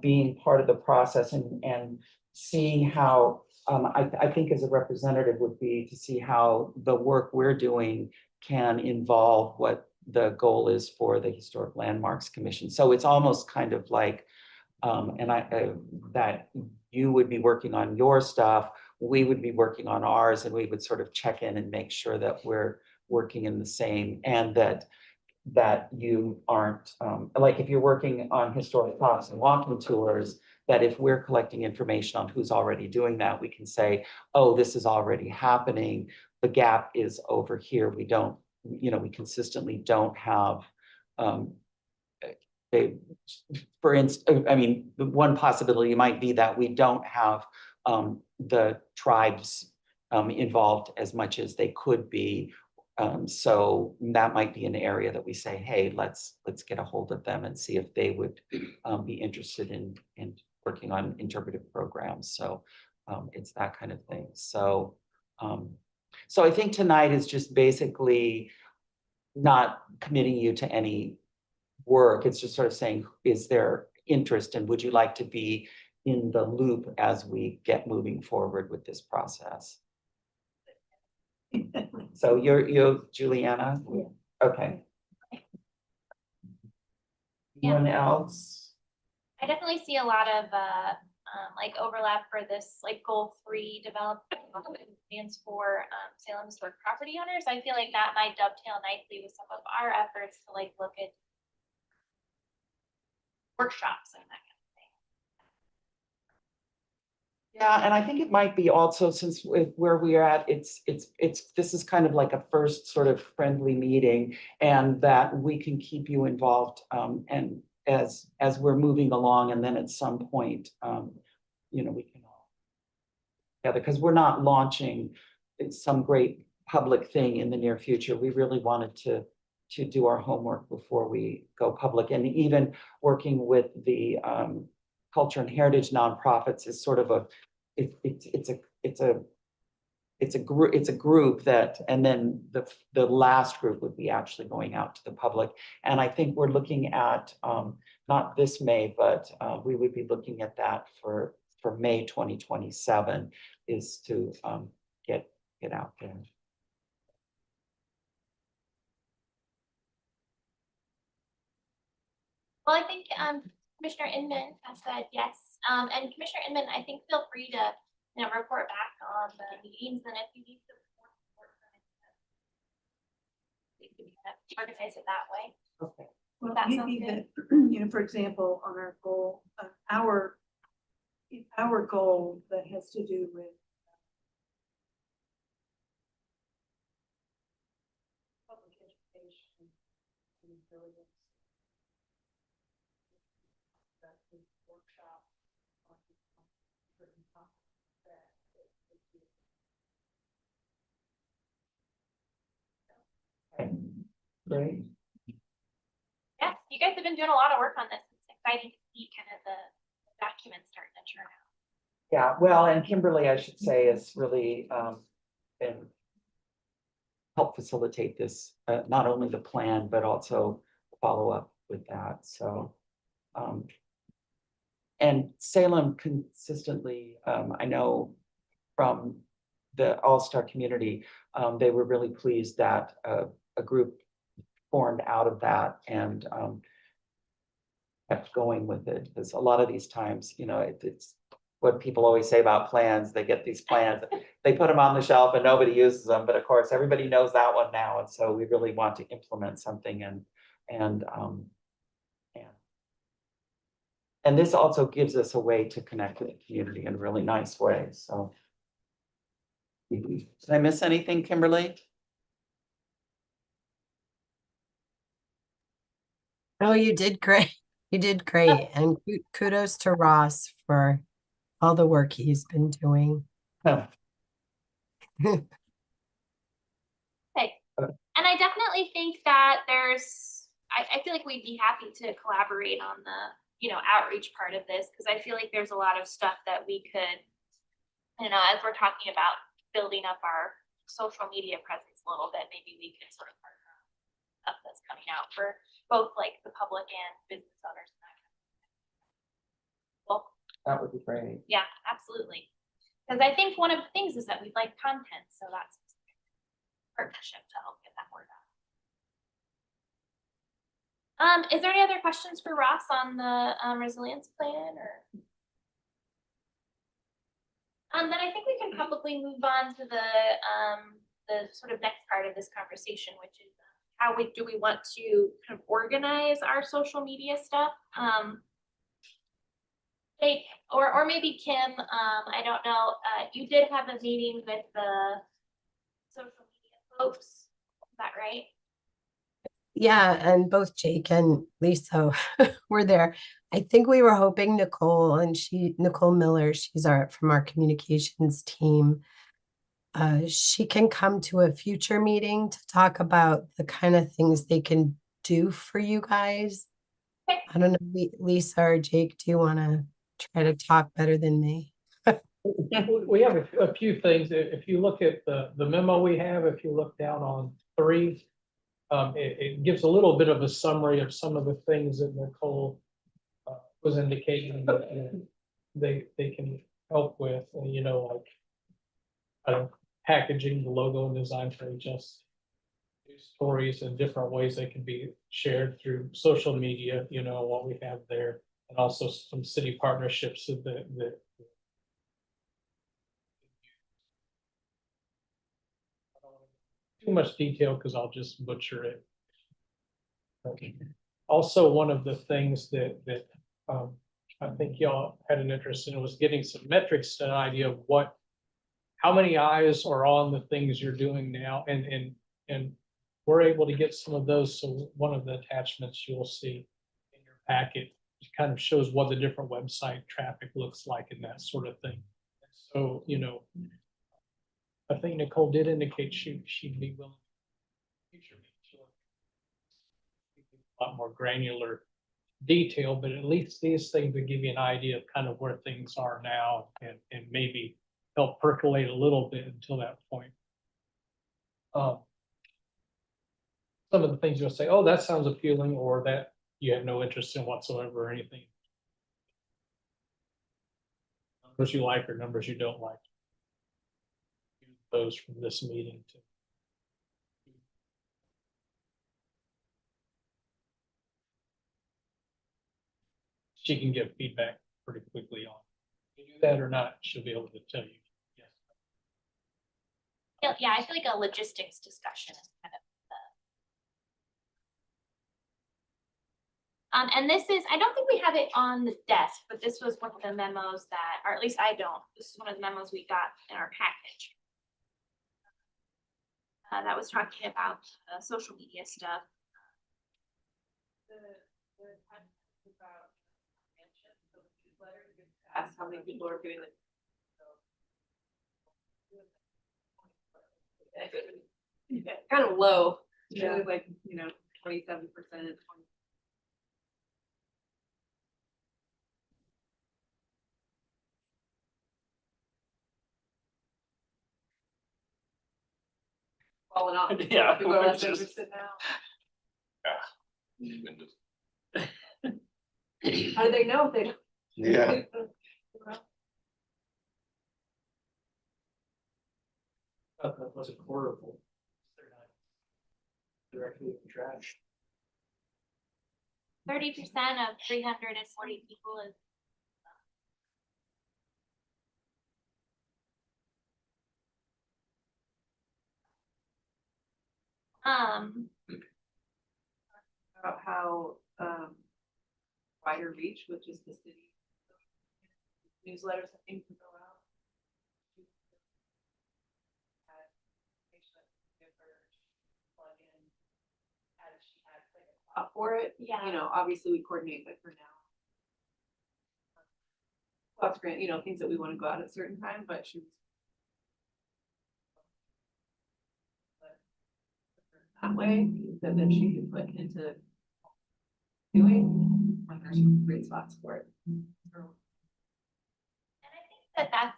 being part of the process and seeing how I think as a representative would be to see how the work we're doing can involve what the goal is for the Historic Landmarks Commission. So it's almost kind of like that you would be working on your stuff, we would be working on ours, and we would sort of check in and make sure that we're working in the same, and that you aren't, like if you're working on historic plots and walking tours, that if we're collecting information on who's already doing that, we can say, oh, this is already happening. The gap is over here. We don't, we consistently don't have, for instance, I mean, the one possibility might be that we don't have the tribes involved as much as they could be. So that might be an area that we say, hey, let's get a hold of them and see if they would be interested in working on interpretive programs. So it's that kind of thing. So I think tonight is just basically not committing you to any work. It's just sort of saying, is there interest and would you like to be in the loop as we get moving forward with this process? So you're Juliana? Yeah. Okay. Anyone else? I definitely see a lot of like overlap for this, like goal 3 development plans for Salem historic property owners. I feel like that might dovetail nicely with some of our efforts to like look at workshops and that kind of thing. Yeah, and I think it might be also, since where we are at, this is kind of like a first sort of friendly meeting, and that we can keep you involved and as we're moving along, and then at some point, we can all together, because we're not launching some great public thing in the near future. We really wanted to do our homework before we go public, and even working with the culture and heritage nonprofits is sort of it's a group that, and then the last group would be actually going out to the public. And I think we're looking at not this May, but we would be looking at that for May 2027 is to get out there. Well, I think Commissioner Inman has said yes. And Commissioner Inman, I think feel free to, report back on the meetings, and if you need to organize it that way. Okay. Well, That sounds maybe that, for example, on our goal, our goal that has to do with public education and resilience. Workshop on certain topics that Great. Yes, you guys have been doing a lot of work on this. It's exciting to see kind of the documents starting to churn out. Yeah, well, and Kimberly, I should say, has really been help facilitate this, not only the plan, but also follow up with that. So, and Salem consistently, I know from the All-Star community, they were really pleased that a group formed out of that and kept going with it. Because a lot of these times, it's what people always say about plans. They get these plans, they put them on the shelf and nobody uses them. But of course, everybody knows that one now. And so we really want to implement something and this also gives us a way to connect with the community in a really nice way. So, did I miss anything, Kimberly? Oh, you did great. You did great. And kudos to Ross for all the work he's been doing. Oh. Okay. And I definitely think that there's I feel like we'd be happy to collaborate on the, outreach part of this, because I feel like there's a lot of stuff that we could, as we're talking about building up our social media presence a little bit, maybe we could sort of partner on stuff that's coming out for both like the public and business owners. Well, That would be great. yeah, absolutely. Because I think one of the things is that we like content, so that's partnership to help get that word out. Is there any other questions for Ross on the resilience plan or? Then I think we can probably move on to the sort of next part of this conversation, which is how do we want to kind of organize our social media stuff? Jake, or maybe Kim, I don't know, you did have a meeting with the social media folks, is that right? Yeah, and both Jake and Lisa were there. I think we were hoping Nicole Miller, she's from our communications team. She can come to a future meeting to talk about the kind of things they can do for you guys. Okay. I don't know, Lisa or Jake, do you want to try to talk better than me? We have a few things. If you look at the memo we have, if you look down on 3, it gives a little bit of a summary of some of the things that Nicole was indicating that they can help with, like packaging the logo and design for just news stories and different ways they can be shared through social media, what we have there, and also some city partnerships that too much detail because I'll just butcher it. Okay. Also, one of the things that I think y'all had an interest in was getting some metrics to an idea of how many eyes are on the things you're doing now, and we're able to get some of those. So one of the attachments you'll see in your packet kind of shows what the different website traffic looks like and that sort of thing. So, I think Nicole did indicate she'd be willing. A lot more granular detail, but at least these things would give you an idea of kind of where things are now and maybe help percolate a little bit until that point. Some of the things you'll say, oh, that sounds appealing, or that you have no interest in whatsoever or anything. Numbers you like or numbers you don't like. Use those from this meeting to she can give feedback pretty quickly on. If you do that or not, she'll be able to tell you. Yes. Yeah, I feel like a logistics discussion is kind of and this is, I don't think we have it on the desk, but this was one of the memos that, or at least I don't, this is one of the memos we got in our package. That was talking about social media stuff. Ask how many people are doing it. Kind of low, Yeah. like, 27%. Falling off. Yeah, People are we're less just- interested now. Yeah. How do they know if they don't? Yeah. That wasn't horrible. They're not directly in trash. 30% of 340 people is. About how wider reach, which is the city newsletters and things that go out. For it, Yeah. obviously we coordinate with her now. Lots of grant, things that we want to go out at a certain time, but she's. That way, that then she can put into doing, when there's great spots for it. And I think that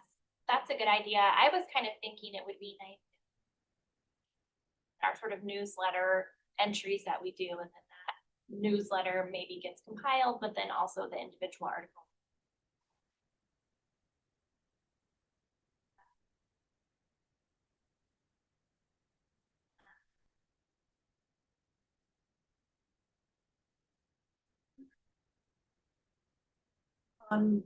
that's a good idea. I was kind of thinking it would be nice. Our sort of newsletter entries that we do, and then that newsletter maybe gets compiled, but then also the individual article. On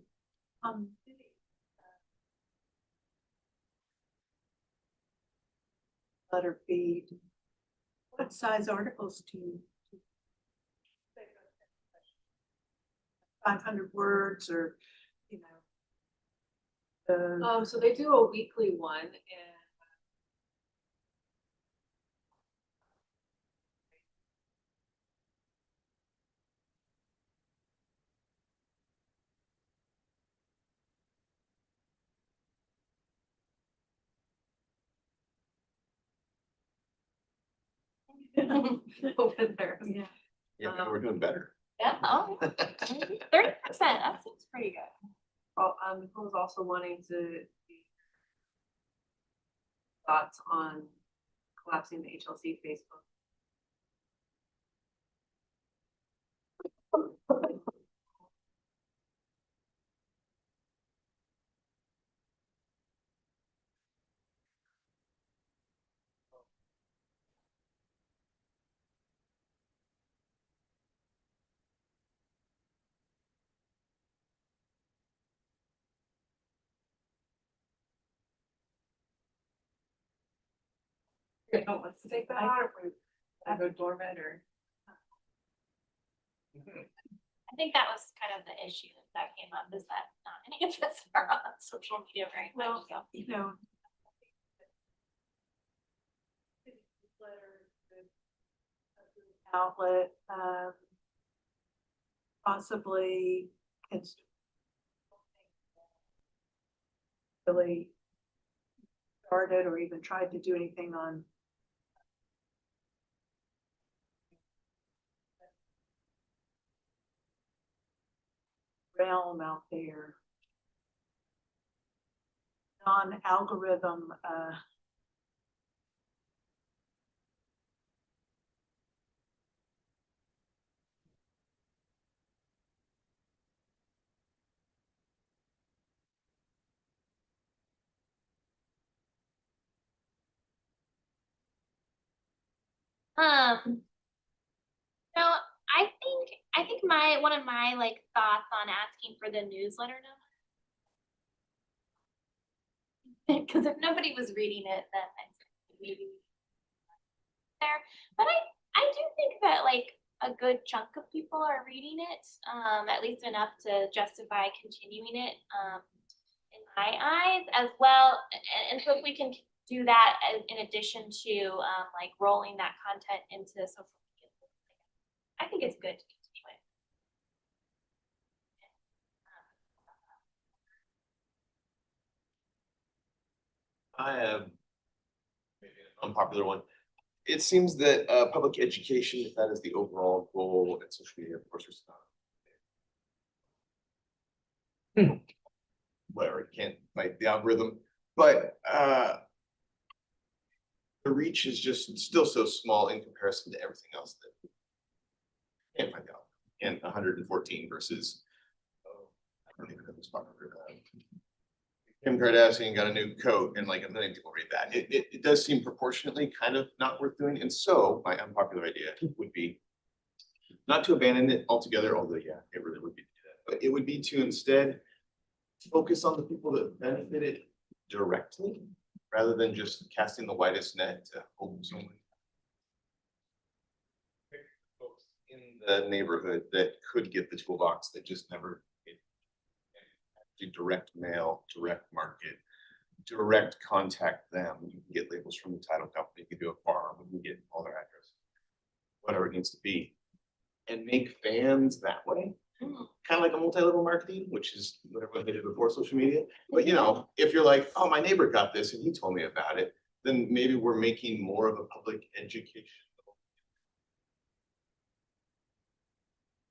letter feed, what size articles do you? 500 words or, you know. So they do a weekly one and open there. Yeah. Yeah, maybe we're doing better. Yeah, oh, 30%, that seems pretty good. Oh, Nicole's also wanting to thoughts on collapsing the HLC Facebook. Let's take that out if we have a dormant or. I think that was kind of the issue that came up, is that not any of us are on social media very well, so. You know. Outlet, possibly it's really started or even tried to do anything on realm out there. Non-algorithm, No, I think one of my like thoughts on asking for the newsletter number. Because if nobody was reading it, then maybe there. But I do think that like a good chunk of people are reading it, at least enough to justify continuing it, in my eyes as well. And so if we can do that in addition to like rolling that content into social media, I think it's good to continue it. I have maybe an unpopular one. It seems that public education, if that is the overall goal, and social media, of course, is not. Whatever, you can't fight the algorithm, but the reach is just still so small in comparison to everything else that you can't find out. And 114 versus, oh, I don't even know who's popular. Kim Kardashian got a new coat and like a million people read that. It does seem proportionately kind of not worth doing. And so my unpopular idea would be not to abandon it altogether, although yeah, it really would be to do that, but it would be to instead focus on the people that benefit it directly rather than just casting the widest net to hope someone folks in the neighborhood that could get the toolbox that just never direct mail, direct market, direct contact them. You can get labels from the title company, you can do a farm, you can get all their address, whatever it needs to be, and make fans that way. Kind of like a multi-level marketing, which is what everyone did before social media. But you know, if you're like, oh, my neighbor got this and he told me about it, then maybe we're making more of a public education.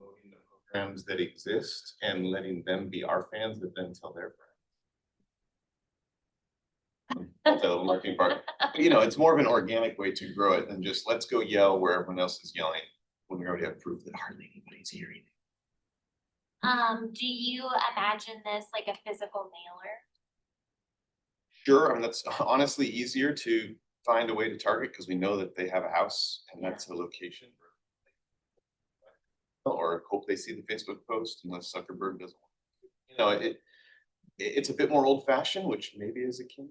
promoting the programs that exist and letting them be our fans that then tell their friends. Tell the marketing part. You know, it's more of an organic way to grow it than just let's go yell where everyone else is yelling when we already have proof that hardly anybody's hearing. Do you imagine this like a physical mailer? Sure, I mean, that's honestly easier to find a way to target because we know that they have a house and that's a location. Or hope they see the Facebook post unless Zuckerberg doesn't. You know, it's a bit more old fashioned, which maybe is a key.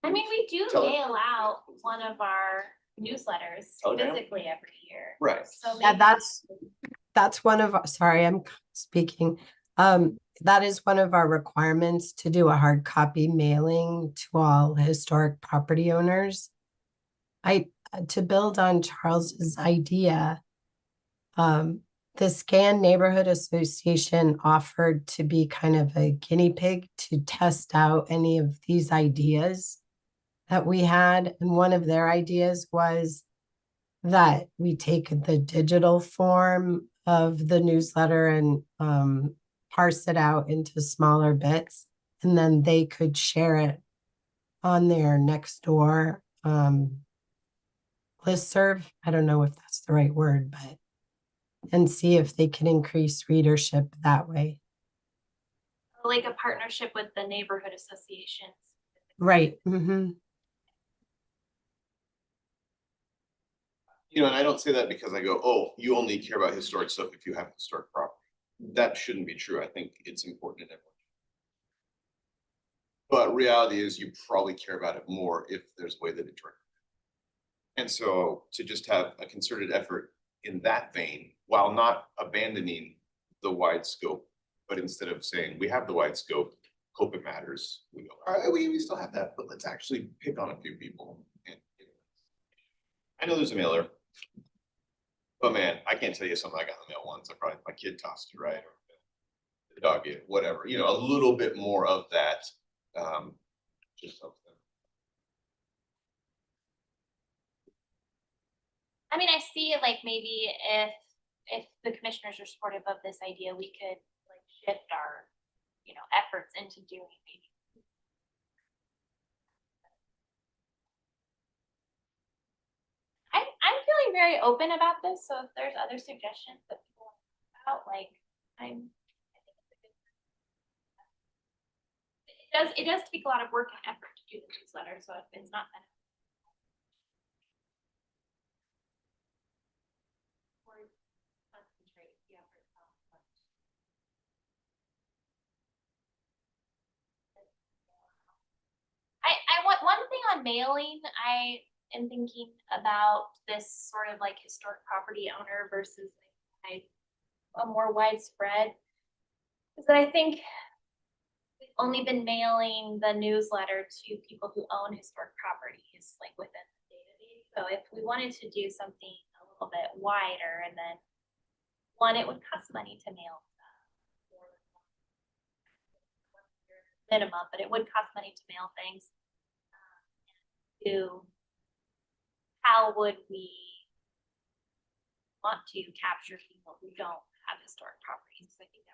I mean, we do Tell it. mail out one of our newsletters Telegram? physically every year. Right. So Yeah, maybe that's one of, sorry, I'm speaking. That is one of our requirements to do a hard copy mailing to all historic property owners. To build on Charles's idea, the SCAN Neighborhood Association offered to be kind of a guinea pig to test out any of these ideas that we had. And one of their ideas was that we take the digital form of the newsletter and parse it out into smaller bits, and then they could share it on their Nextdoor listserv. I don't know if that's the right word, but and see if they can increase readership that way. like a partnership with the neighborhood associations. Right. Mm-hmm. You know, and I don't say that because I go, oh, you only care about historic stuff if you have historic property. That shouldn't be true. I think it's important in everyone. But reality is you probably care about it more if there's a way that it turns. And so to just have a concerted effort in that vein, while not abandoning the wide scope, but instead of saying we have the wide scope, hope it matters, we go, all right, we still have that, but let's actually pick on a few people. And I know there's a mailer, but man, I can't tell you something I got in the mail once. I probably, my kid tossed it, right? Or the dog ate it, whatever, you know, a little bit more of that. Just something. I mean, I see like maybe if the commissioners are supportive of this idea, we could like shift our, you know, efforts into doing maybe. I'm feeling very open about this, so if there's other suggestions that people want to talk about, like I think it's a good. It does take a lot of work and effort to do the newsletter, so if it's not beneficial. Concentrate the effort on what. I want one thing on mailing. I am thinking about this sort of like historic property owner versus like a more widespread. Is that I think we've only been mailing the newsletter to people who own historic properties, like within the database. So if we wanted to do something a little bit wider, and then one, it would cost money to mail minimum, but it would cost money to mail things. To how would we want to capture people who don't have historic properties? I think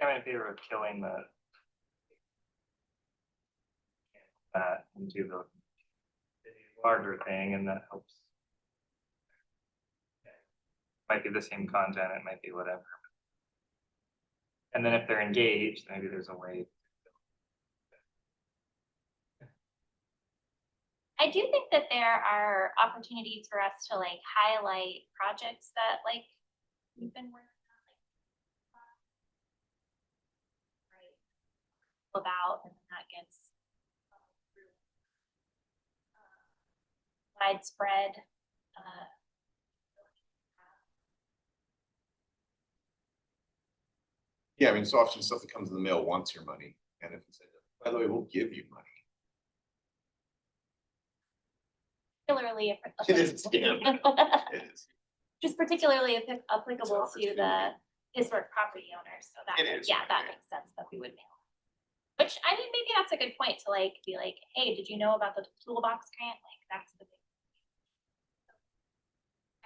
that I'm in favor of killing the into the larger thing, and that helps. Might be the same content, it might be whatever. And then if they're engaged, maybe there's a way. I do think that there are opportunities for us to like highlight projects that like we've been working on, like about, and then that gets widespread. Yeah, I mean, so often stuff that comes in the mail wants your money. And if you say, by the way, we'll give you money. Particularly It is a scam. It is. just particularly applicable It's an to opportunity. the historic property owners, so that, It is, yeah, right, that right. makes sense that we would mail. Which, I mean, maybe that's a good point to like, be like, hey, did you know about the toolbox grant? Like, that's the big.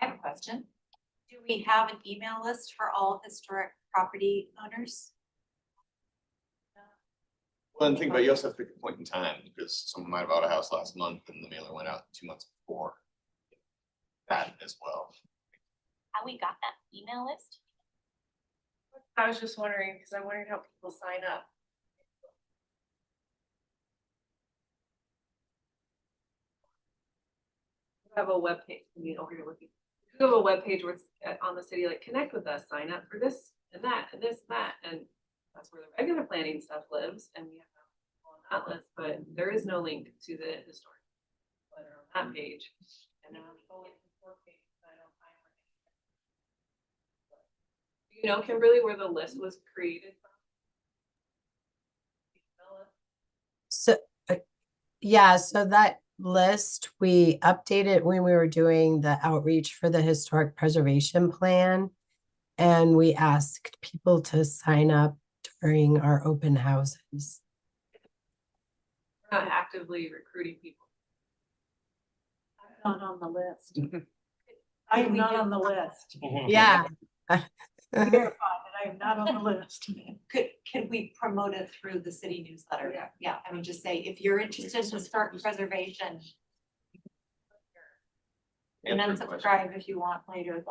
I have a question. Do we have an email list for all historic property owners? Well, and think about, you also have to pick a point in time, because someone might have bought a house last month and the mailer went out 2 months before. That as well. How we got that email list? I was just wondering, because I'm wondering how people sign up. We have a webpage, I mean, over here looking. We have a webpage where it's on the city, like, connect with us, sign up for this and that and this and that, and that's where the regular planning stuff lives, and we have on that list, but there is no link to the historic letter on that page. And then I'm totally page, I don't find it. You know, Kimberly, where the list was created from? So, yeah, so that list, we updated when we were doing the outreach for the historic preservation plan. And we asked people to sign up during our open houses. We're not actively recruiting people. Not on the list. I am not on the list. Yeah. Verify that I am not on the list. Could we promote it through the city newsletter? Yeah. Yeah, I mean, just say, if you're interested in historic preservation. And then subscribe if you want later.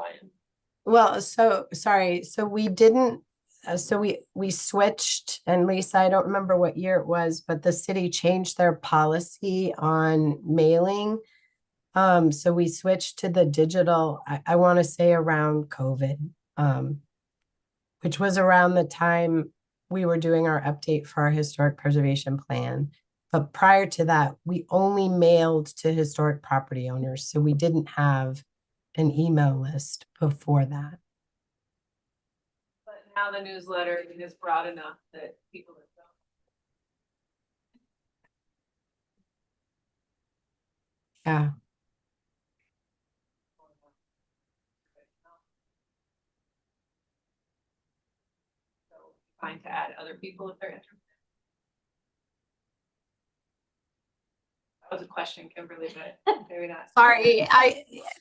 Well, so, sorry, so we didn't, so we switched, and Lisa, I don't remember what year it was, but the city changed their policy on mailing. So we switched to the digital, I want to say around COVID, which was around the time we were doing our update for our historic preservation plan. But prior to that, we only mailed to historic property owners, so we didn't have an email list before that. But now the newsletter is broad enough that people that don't. Yeah. So fine to add other people if they're interested. That was a question, Kimberly, but maybe not. Sorry,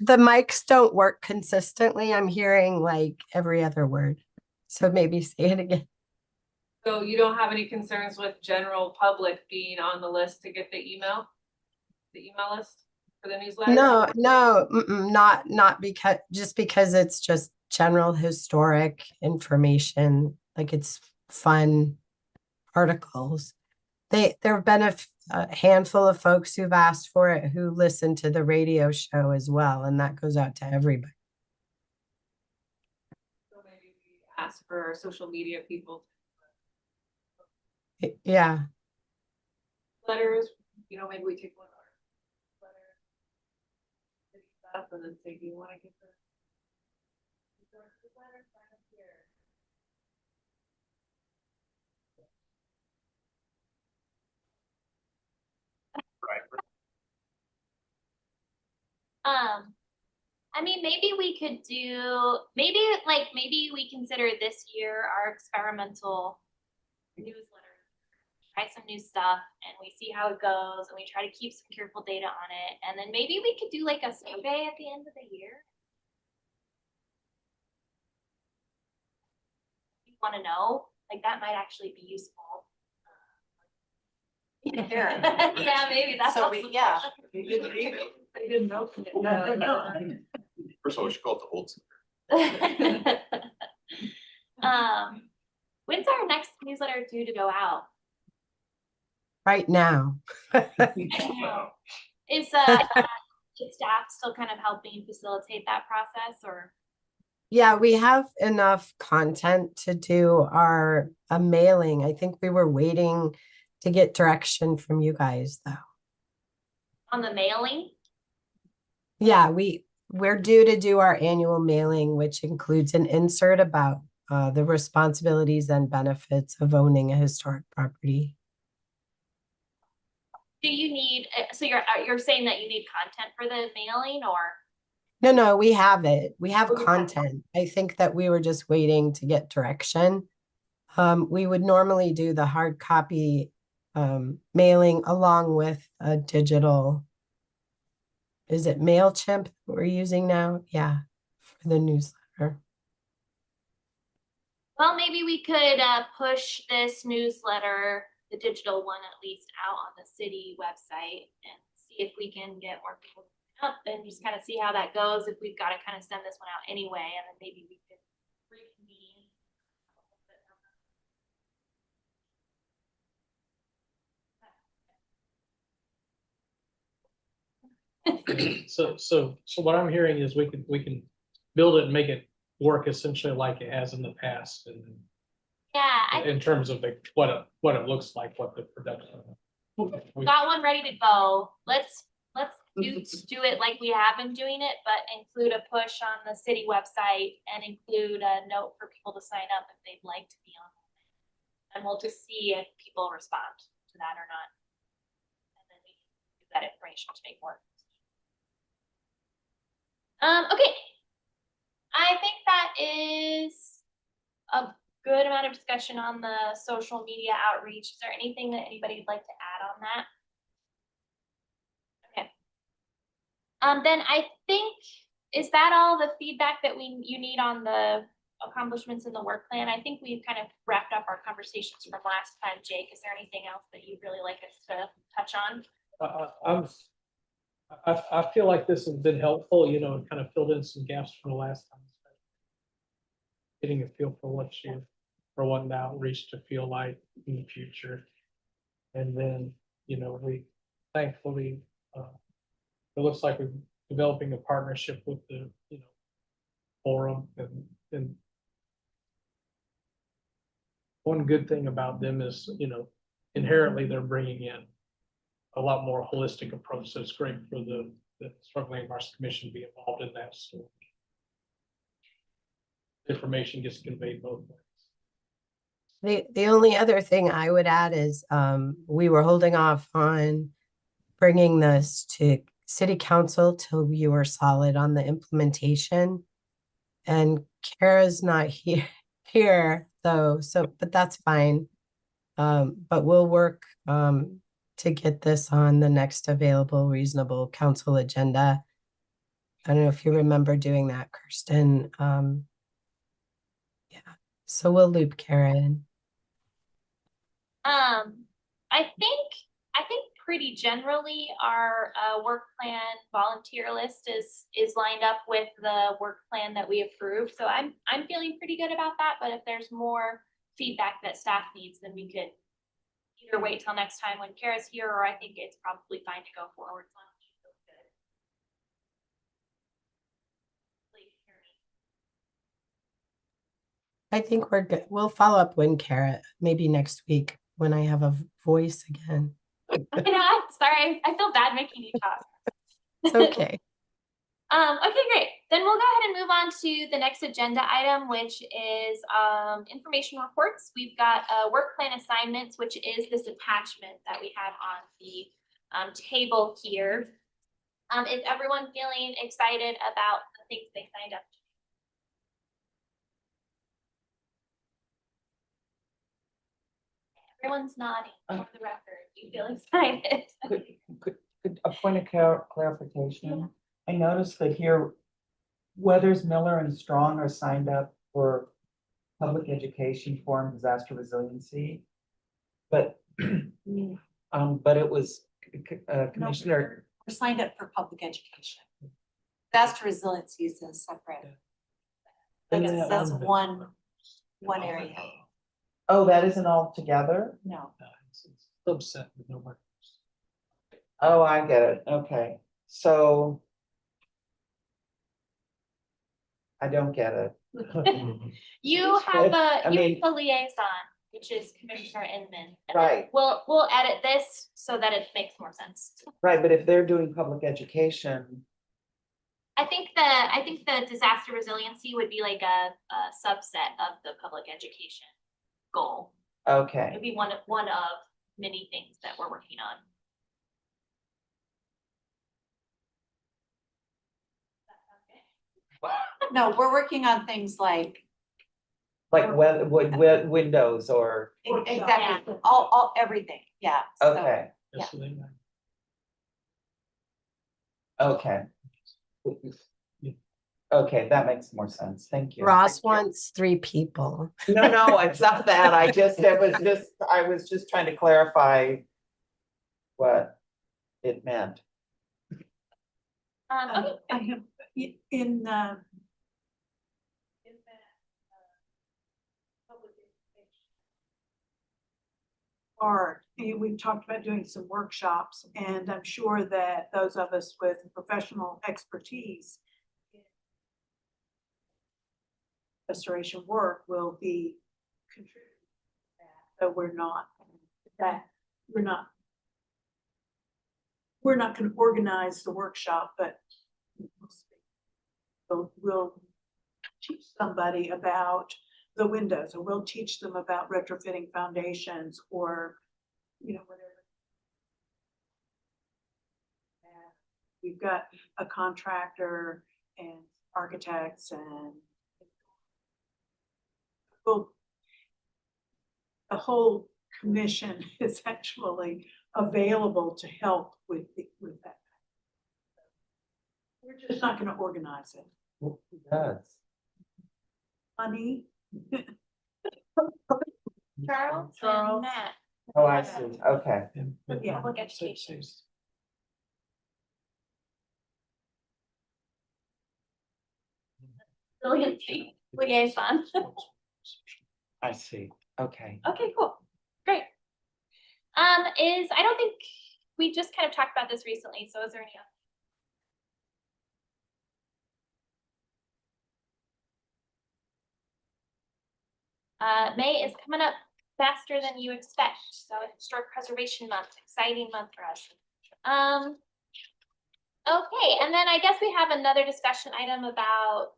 the mics don't work consistently. I'm hearing like every other word. So maybe say it again. So you don't have any concerns with general public being on the list to get the email? The email list for the newsletter? No, not because, just because it's just general historic information, like it's fun articles. There have been a handful of folks who've asked for it who listen to the radio show as well, and that goes out to everybody. So maybe we ask for our social media people. Yeah. Letters, you know, maybe we take one of our letters. Stuff and then say, do you want to get the letter, sign up here. I mean, maybe we could do, maybe we consider this year our experimental newsletter. Try some new stuff and we see how it goes and we try to keep some careful data on it. And then maybe we could do like a survey at the end of the year. You want to know, like that might actually be useful. Yeah, maybe that's. So we, yeah. They didn't open it. No. First of all, we should call it the old. When's our next newsletter due to go out? Right now. Is staff still kind of helping facilitate that process, or? Yeah, we have enough content to do a mailing. I think we were waiting to get direction from you guys though. On the mailing? Yeah, we're due to do our annual mailing, which includes an insert about the responsibilities and benefits of owning a historic property. Do you need, so you're saying that you need content for the mailing, or? No, we have it. We have content. I think that we were just waiting to get direction. We would normally do the hard copy mailing along with a digital. Is it MailChimp we're using now? Yeah, for the newsletter. Well, maybe we could push this newsletter, the digital one at least, out on the city website and see if we can get more people to sign up and just kind of see how that goes. If we've got to kind of send this one out anyway, and then maybe we could reconvene. So what I'm hearing is we can build it and make it work essentially like it has in the past, and Yeah, in terms of like what it looks like, what the production. we got one ready to go. Let's do it like we have been doing it, but include a push on the city website and include a note for people to sign up if they'd like to be on. And we'll just see if people respond to that or not. And then we can use that information to make more. Okay. I think that is a good amount of discussion on the social media outreach. Is there anything that anybody'd like to add on that? Okay. Then I think, is that all the feedback that you need on the accomplishments in the work plan? I think we've kind of wrapped up our conversations from last time. Jake, is there anything else that you'd really like us to touch on? I feel like this has been helpful, you know, and kind of filled in some gaps from the last time. Getting a feel for what the outreach to feel like in the future. And then, you know, we thankfully, it looks like we're developing a partnership with the, you know, forum, and one good thing about them is, you know, inherently they're bringing in a lot more holistic approach. So it's great for the Struggling Mars Commission to be involved in that. So information gets conveyed both ways. The only other thing I would add is we were holding off on bringing this to city council till we were solid on the implementation. And Kara's not here though, but that's fine. But we'll work to get this on the next available reasonable council agenda. I don't know if you remember doing that, Kirsten. Yeah, so we'll loop Kara in. I think pretty generally our work plan volunteer list is lined up with the work plan that we approved. So I'm feeling pretty good about that. But if there's more feedback that staff needs, then we could either wait till next time when Kara's here, or I think it's probably fine to go forward. As long as she feels good. Please hear me. I think we're good. We'll follow up when Kara, maybe next week when I have a voice again. I know, I'm sorry. I feel bad making you talk. It's okay. Okay, great. Then we'll go ahead and move on to the next agenda item, which is information reports. We've got work plan assignments, which is this attachment that we have on the table here. Is everyone feeling excited about the things they signed up to? Everyone's nodding for the record. You feel excited. Could a point of clarification? I noticed that here, Weathers, Miller and Strong are signed up for public education forum disaster resiliency. But, but it was Commissioner. We're signed up for public education. Disaster resiliency is a separate. That's one area. Oh, that isn't all together? No. It's subset with nobody. Oh, I get it. Okay, so. I don't get it. You have I mean- a liaison, which is Commissioner Inman. And Right. We'll edit this so that it makes more sense. Right, but if they're doing public education, I think the disaster resiliency would be like a subset of the public education goal. okay. It'd be one of many things that we're working on. No, we're working on things like. Like windows or, Exactly, all everything. Yeah. so- Okay, Just so they know. okay. Okay, that makes more sense. Thank you. Ross wants 3 people. No, it's not that. I was just trying to clarify what it meant. Okay, I have, in that, public education part, we've talked about doing some workshops, and I'm sure that those of us with professional expertise in restoration work will be contributing to that, so we're not going to organize the workshop, but we'll teach somebody about the windows, or we'll teach them about retrofitting foundations, or, whatever. And we've got a contractor and architects, and well, the whole commission is actually available to help with that. We're just not going to organize it. Who does? Honey, Charles Charles. and Matt. Oh, I see. Okay. Yeah. Public education. Resiliency liaison. I see. Okay. Okay, cool, great. I don't think, we just kind of talked about this recently, so is there any? May is coming up faster than you expect, so it's Historic Preservation Month, exciting month for us. Okay, and then I guess we have another discussion item about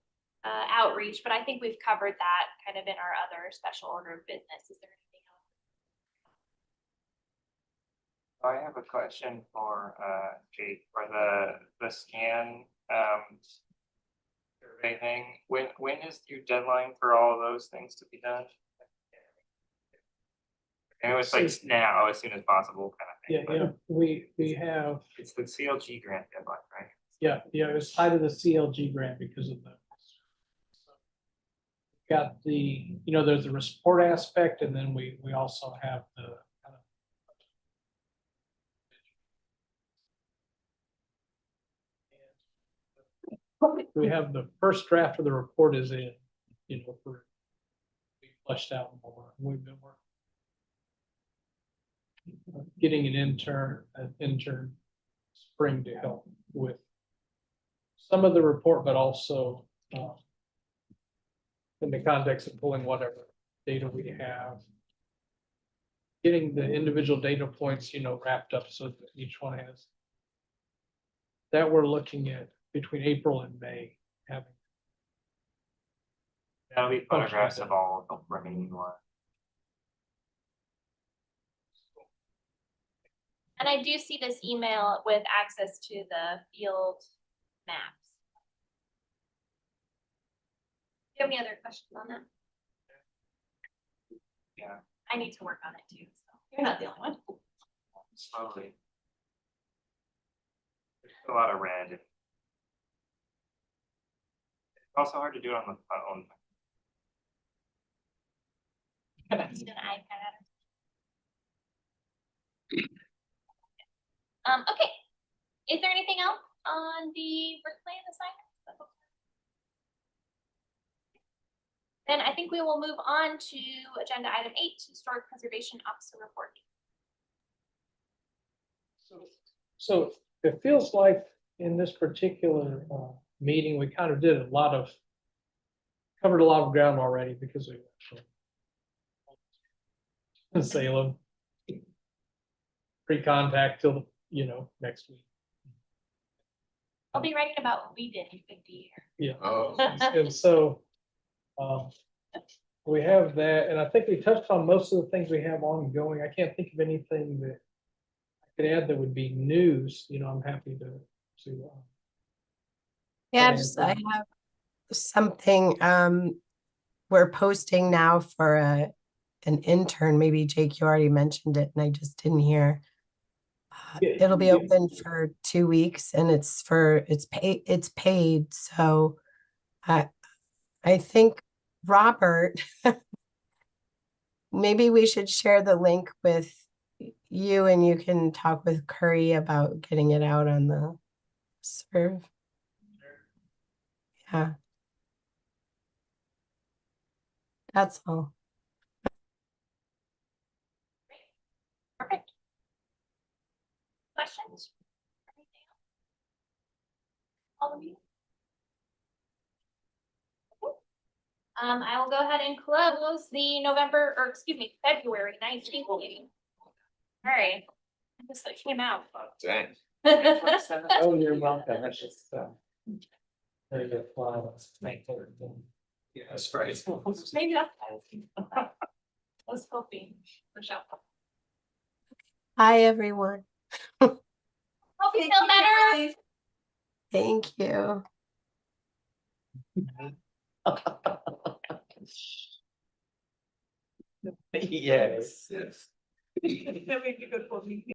outreach, but I think we've covered that kind of in our other special order of business. Is there anything else? I have a question for Jake for the scan survey thing. When is your deadline for all of those things to be done? And it was like now, as soon as possible kind of thing. Yeah, we have, It's the CLG grant deadline, right? yeah, it's tied to the CLG grant because of the. Got the, there's the report aspect, and then we also have the kind of. We have the first draft of the report is in, for be fleshed out more. We've been working. Getting an intern spring to help with some of the report, but also in the context of pulling whatever data we have, getting the individual data points, wrapped up so that each one has. That we're looking at between April and May having. That'll be photographs of all of the remaining ones. And I do see this email with access to the field maps. Do you have any other questions on that? Yeah, I need to work on it too, so you're not the only one. slowly. There's a lot of red. It's also hard to do it on the phone. Need an iPad. Okay. Is there anything else on the work plan assignment? Then I think we will move on to agenda item 8, Historic Preservation Officer report. So it feels like in this particular meeting, we kind of covered a lot of ground already because we in Salem. Pre-contact till, next week. I'll be writing about what we did in 50 years. Yeah. Oh, And so we have that, and I think we touched on most of the things we have ongoing. I can't think of anything that I could add that would be news. I'm happy to. Yeah, And- I have something, we're posting now for a an intern. Maybe Jake, you already mentioned it and I just didn't hear. Yeah, It'll be yeah. open for 2 weeks and it's paid, so I think Robert, maybe we should share the link with you and you can talk with Curry about getting it out on the serve. Yeah. That's all. Perfect. Questions? Anything else? All of you? I will go ahead and close the February 19th meeting. All right. I guess that came out. Dang. Oh, you're welcome. That's just, very good. Wow. Yeah, that's right. Maybe that's what I was hoping, Michelle. Hi, everyone. Hope you feel better. Thank you. Yes. That would be good for me.